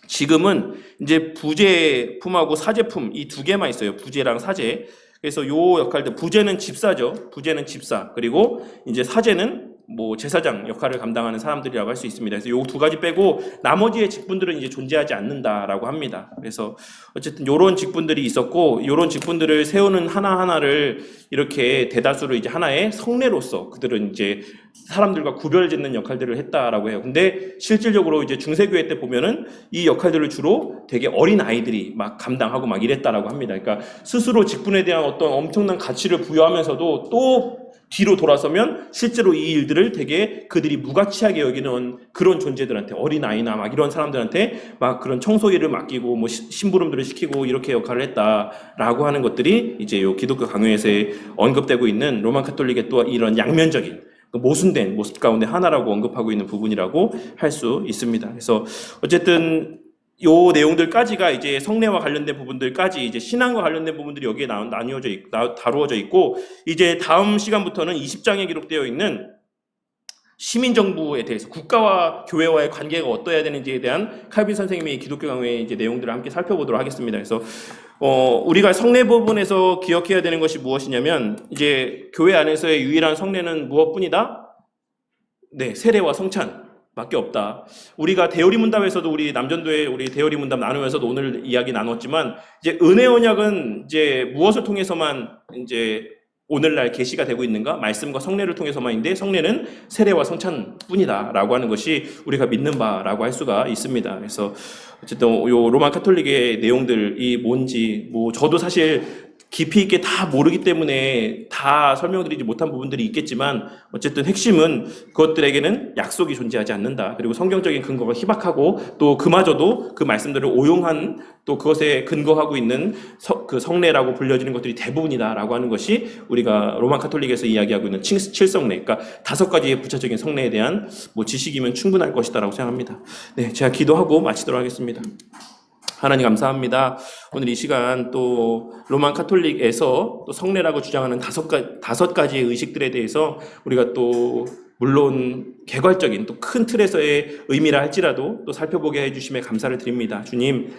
지금은 이제 부제품하고 사제품 이 두 개만 있어요. 부제랑 사제. 그래서 요 역할들, 부제는 집사죠. 부제는 집사. 그리고 이제 사제는 뭐 제사장 역할을 감당하는 사람들이라고 할 수 있습니다. 그래서 요 두 가지 빼고 나머지의 직분들은 이제 존재하지 않는다라고 합니다. 그래서 어쨌든 요런 직분들이 있었고, 요런 직분들을 세우는 하나하나를 이렇게 대다수로 이제 하나의 성례로서 그들은 이제 사람들과 구별짓는 역할들을 했다라고 해요. 근데 실질적으로 이제 중세교회 때 보면은 이 역할들을 주로 되게 어린 아이들이 막 감당하고 막 이랬다라고 합니다. 그러니까 스스로 직분에 대한 어떤 엄청난 가치를 부여하면서도 또 뒤로 돌아서면 실제로 이 일들을 되게 그들이 무가치하게 여기는 그런 존재들한테, 어린아이나 막 이런 사람들한테 막 그런 청소일을 맡기고 뭐 심부름들을 시키고 이렇게 역할을 했다라고 하는 것들이 이제 요 기독교 강요에서 언급되고 있는 로만 카톨릭의 또 이런 양면적인 모순된 모습 가운데 하나라고 언급하고 있는 부분이라고 할 수 있습니다. 그래서 어쨌든 요 내용들까지가 이제 성례와 관련된 부분들까지 이제 신앙과 관련된 부분들이 여기에 다루어져 있고, 이제 다음 시간부터는 20장에 기록되어 있는 시민정부에 대해서 국가와 교회와의 관계가 어떠해야 되는지에 대한 칼빈 선생님의 기독교 강요의 이제 내용들을 함께 살펴보도록 하겠습니다. 그래서 우리가 성례 부분에서 기억해야 되는 것이 무엇이냐면, 이제 교회 안에서의 유일한 성례는 무엇뿐이다? 네, 세례와 성찬 밖에 없다. 우리가 대여리 문답에서도 우리 남전도에 우리 대여리 문답 나누면서도 오늘 이야기 나눴지만, 이제 은혜 언약은 이제 무엇을 통해서만 이제 오늘날 계시가 되고 있는가? 말씀과 성례를 통해서만인데, 성례는 세례와 성찬뿐이다라고 하는 것이 우리가 믿는 바라고 할 수가 있습니다. 그래서 어쨌든 요 로마 카톨릭의 내용들이 뭔지 뭐 저도 사실 깊이 있게 다 모르기 때문에 다 설명드리지 못한 부분들이 있겠지만, 어쨌든 핵심은 그것들에게는 약속이 존재하지 않는다. 그리고 성경적인 근거가 희박하고 또 그마저도 그 말씀들을 오용한, 또 그것에 근거하고 있는 그 성례라고 불려지는 것들이 대부분이다라고 하는 것이 우리가 로마 카톨릭에서 이야기하고 있는 칠성례, 그러니까 5가지의 부차적인 성례에 대한 뭐 지식이면 충분할 것이다라고 생각합니다. 네, 제가 기도하고 마치도록 하겠습니다. 하나님 감사합니다. 오늘 이 시간 또 로만 카톨릭에서 또 성례라고 주장하는 5가지의 의식들에 대해서 우리가 또 물론 개괄적인 또 큰 틀에서의 의미라 할지라도 또 살펴보게 해주심에 감사를 드립니다. 주님,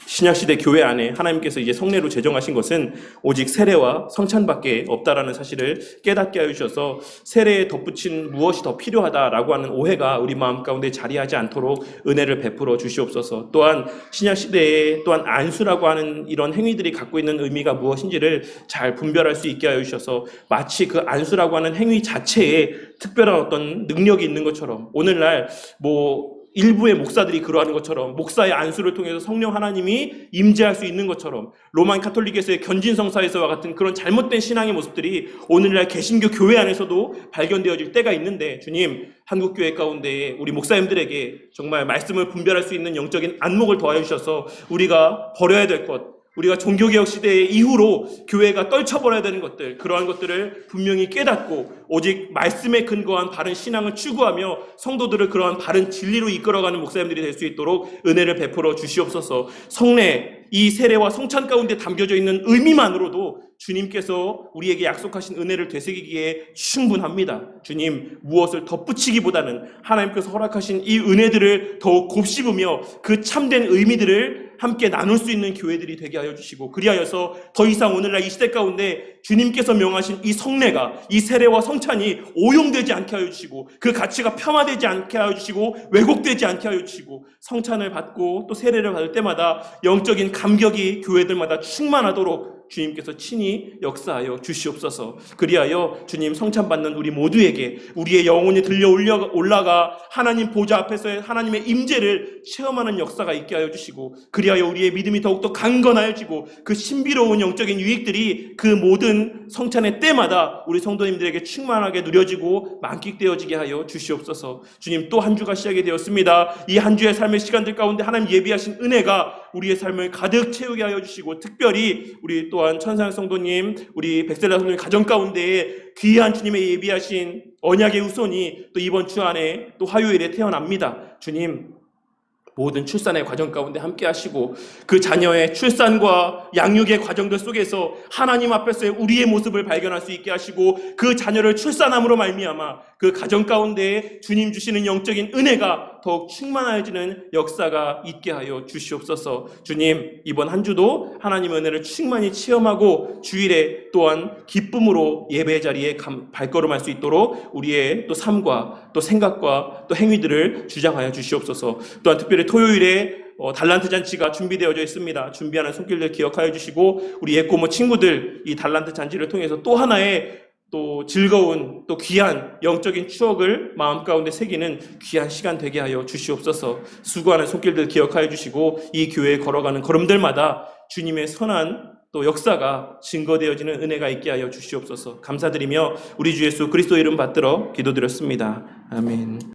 신약시대 교회 안에 하나님께서 이제 성례로 제정하신 것은 오직 세례와 성찬밖에 없다라는 사실을 깨닫게 하여 주셔서 세례에 덧붙인 무엇이 더 필요하다라고 하는 오해가 우리 마음 가운데 자리하지 않도록 은혜를 베풀어 주시옵소서. 또한 신약시대에 또한 안수라고 하는 이런 행위들이 갖고 있는 의미가 무엇인지를 잘 분별할 수 있게 하여 주셔서 마치 그 안수라고 하는 행위 자체에 특별한 어떤 능력이 있는 것처럼, 오늘날 뭐 일부의 목사들이 그러하는 것처럼 목사의 안수를 통해서 성령 하나님이 임재할 수 있는 것처럼, 로만 카톨릭에서의 견진성사에서와 같은 그런 잘못된 신앙의 모습들이 오늘날 개신교 교회 안에서도 발견되어질 때가 있는데, 주님, 한국교회 가운데 우리 목사님들에게 정말 말씀을 분별할 수 있는 영적인 안목을 더하여 주셔서 우리가 버려야 될 것, 우리가 종교개혁 시대 이후로 교회가 떨쳐버려야 되는 것들, 그러한 것들을 분명히 깨닫고 오직 말씀에 근거한 바른 신앙을 추구하며 성도들을 그러한 바른 진리로 이끌어가는 목사님들이 될 수 있도록 은혜를 베풀어 주시옵소서. 성례, 이 세례와 성찬 가운데 담겨져 있는 의미만으로도 주님께서 우리에게 약속하신 은혜를 되새기기에 충분합니다. 주님, 무엇을 덧붙이기보다는 하나님께서 허락하신 이 은혜들을 더욱 곱씹으며 그 참된 의미들을 함께 나눌 수 있는 교회들이 되게 하여 주시고, 그리하여서 더 이상 오늘날 이 시대 가운데 주님께서 명하신 이 성례가, 이 세례와 성찬이 오용되지 않게 하여 주시고, 그 가치가 폄하되지 않게 하여 주시고, 왜곡되지 않게 하여 주시고, 성찬을 받고 또 세례를 받을 때마다 영적인 감격이 교회들마다 충만하도록 주님께서 친히 역사하여 주시옵소서. 그리하여 주님, 성찬 받는 우리 모두에게 우리의 영혼이 들려 올라가 하나님 보좌 앞에서의 하나님의 임재를 체험하는 역사가 있게 하여 주시고, 그리하여 우리의 믿음이 더욱더 강건하여지고 그 신비로운 영적인 유익들이 그 모든 성찬의 때마다 우리 성도님들에게 충만하게 누려지고 만끽되어지게 하여 주시옵소서. 주님, 또 한 주가 시작이 되었습니다. 이 한 주의 삶의 시간들 가운데 하나님 예비하신 은혜가 우리의 삶을 가득 채우게 하여 주시고, 특별히 우리 또한 천사영 성도님, 우리 백셀라 성도님 가정 가운데에 귀한 주님의 예비하신 언약의 후손이 또 이번 주 안에 또 화요일에 태어납니다. 주님, 모든 출산의 과정 가운데 함께 하시고 그 자녀의 출산과 양육의 과정들 속에서 하나님 앞에서의 우리의 모습을 발견할 수 있게 하시고, 그 자녀를 출산함으로 말미암아 그 가정 가운데 주님 주시는 영적인 은혜가 더욱 충만해지는 역사가 있게 하여 주시옵소서. 주님, 이번 한 주도 하나님의 은혜를 충만히 체험하고 주일에 또한 기쁨으로 예배 자리에 발걸음할 수 있도록 우리의 또 삶과 또 생각과 또 행위들을 주장하여 주시옵소서. 또한 특별히 토요일에 달란트 잔치가 준비되어져 있습니다. 준비하는 손길들 기억하여 주시고, 우리 예꼬모 친구들 이 달란트 잔치를 통해서 또 하나의 또 즐거운 또 귀한 영적인 추억을 마음 가운데 새기는 귀한 시간 되게 하여 주시옵소서. 수고하는 손길들 기억하여 주시고, 이 교회에 걸어가는 걸음들마다 주님의 선한 또 역사가 증거되어지는 은혜가 있게 하여 주시옵소서. 감사드리며 우리 주 예수 그리스도 이름 받들어 기도드렸습니다. 아멘.